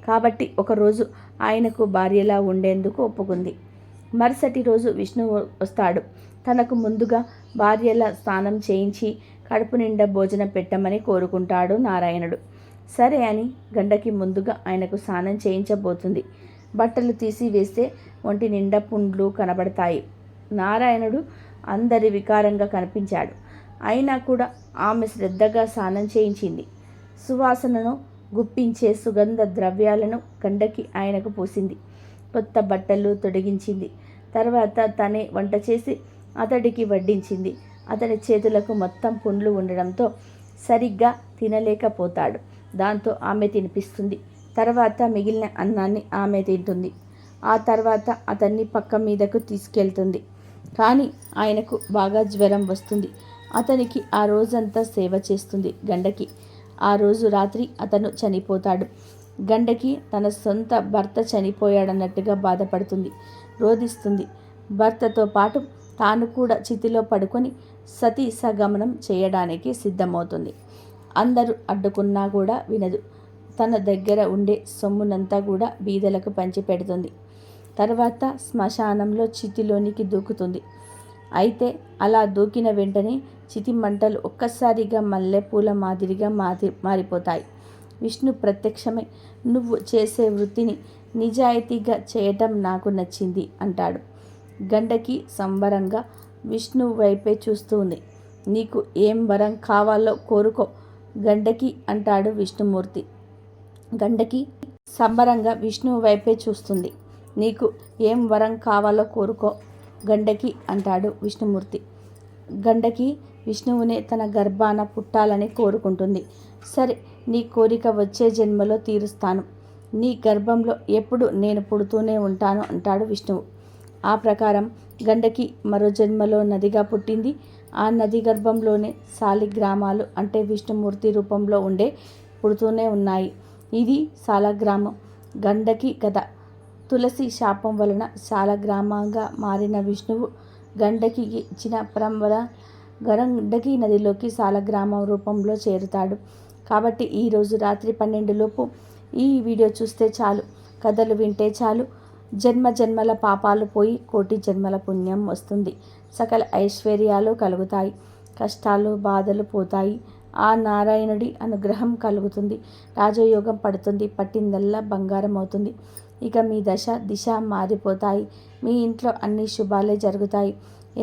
కాబట్టి ఒకరోజు ఆయనకు భార్యలా ఉండేందుకు ఒప్పుకుంది. మరుసటి రోజు విష్ణువు వస్తాడు. తనకు ముందుగా భార్యలా స్నానం చేయించి కడుపు నిండా భోజనం పెట్టమని కోరుకుంటాడు నారాయణుడు. సరే అని గండకి ముందుగా ఆయనకు స్నానం చేయించబోతుంది. బట్టలు తీసి వేస్తే ఒంటి నిండా పుండ్లు కనబడతాయి. నారాయణుడు అందరి వికారంగా కనిపించాడు. అయినా కూడా ఆమె శ్రద్ధగా స్నానం చేయించింది. సువాసనను గుప్పించే సుగంధ ద్రవ్యాలను గండకి ఆయనకు పూసింది. కొత్త బట్టలు తొడిగించింది. తర్వాత తనే వంట చేసి అతడికి వడ్డించింది. అతడి చేతులకు మొత్తం పుండ్లు ఉండడంతో సరిగ్గా తినలేకపోతాడు. దాంతో ఆమె తినిపిస్తుంది. తర్వాత మిగిలిన అన్నాన్ని ఆమె తింటుంది. ఆ తర్వాత అతన్ని పక్క మీదకు తీసుకెళ్తుంది. కానీ ఆయనకు బాగా జ్వరం వస్తుంది. అతనికి ఆ రోజంతా సేవ చేస్తుంది గండకి. ఆ రోజు రాత్రి అతను చనిపోతాడు. గండకి తన సొంత భర్త చనిపోయాడన్నట్టుగా బాధపడుతుంది, రోధిస్తుంది. భర్తతో పాటు తాను కూడా చితిలో పడుకొని సతీ సగమనం చేయడానికి సిద్ధమవుతుంది. అందరూ అడ్డుకున్నా కూడా వినదు. తన దగ్గర ఉండే సొమ్మునంతా కూడా బీదలకు పంచిపెడుతుంది. తర్వాత శ్మశానంలో చితిలోనికి దూకుతుంది. అయితే అలా దూకిన వెంటనే చితి మంటలు ఒక్కసారిగా మల్లెపూల మాదిరిగా మారిపోతాయి. విష్ణు ప్రత్యక్షమై, నువ్వు చేసే వృత్తిని నిజాయితీగా చేయటం నాకు నచ్చింది అంటాడు. గండకి సంబరంగా విష్ణు వైపే చూస్తూ ఉంది. నీకు ఏం వరం కావాలో కోరుకో గండకి అంటాడు విష్ణుమూర్తి. గండకి సంబరంగా విష్ణువు వైపే చూస్తుంది. నీకు ఏం వరం కావాలో కోరుకో గండకి అంటాడు విష్ణుమూర్తి. గండకి విష్ణువునే తన గర్భాన పుట్టాలని కోరుకుంటుంది. సరే, నీ కోరిక వచ్చే జన్మలో తీరుస్తాను. నీ గర్భంలో ఎప్పుడు నేను పుడుతూనే ఉంటాను అంటాడు విష్ణువు. ఆ ప్రకారం గండకి మరో జన్మలో నదిగా పుట్టింది. ఆ నది గర్భంలోనే శాలిగ్రామాలు అంటే విష్ణుమూర్తి రూపంలో ఉండే పుడుతూనే ఉన్నాయి. ఇది శాలగ్రామం. గండకి కథ. తులసి శాపం వలన శాలగ్రామంగా మారిన విష్ణువు గండకి ఇచ్చిన పరంవర గండకి నదిలోకి శాలగ్రామం రూపంలో చేరుతాడు. కాబట్టి ఈరోజు రాత్రి 12 లోపు ఈ వీడియో చూస్తే చాలు, కథలు వింటే చాలు, జన్మ జన్మల పాపాలు పోయి కోటి జన్మల పుణ్యం వస్తుంది. సకల ఐశ్వర్యాలు కలుగుతాయి, కష్టాలు బాధలు పోతాయి. ఆ నారాయణుడి అనుగ్రహం కలుగుతుంది. రాజయోగం పడుతుంది. పట్టిందల్లా బంగారం అవుతుంది. ఇక మీ దశ దిశ మారిపోతాయి. మీ ఇంట్లో అన్ని శుభాలే జరుగుతాయి.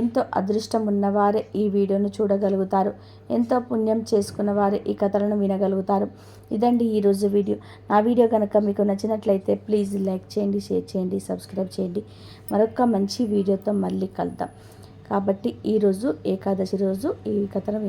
ఎంతో అదృష్టం ఉన్నవారే ఈ వీడియోను చూడగలుగుతారు. ఎంతో పుణ్యం చేసుకున్న వారే ఈ కథలను వినగలుగుతారు. ఇదండి ఈరోజు వీడియో. నా వీడియో కనుక మీకు నచ్చినట్లయితే ప్లీజ్ లైక్ చేయండి, షేర్ చేయండి, సబ్స్క్రైబ్ చేయండి. మరొక మంచి వీడియోతో మళ్ళీ కలుద్దాం. కాబట్టి ఈరోజు ఏకాదశి రోజు ఈ కథను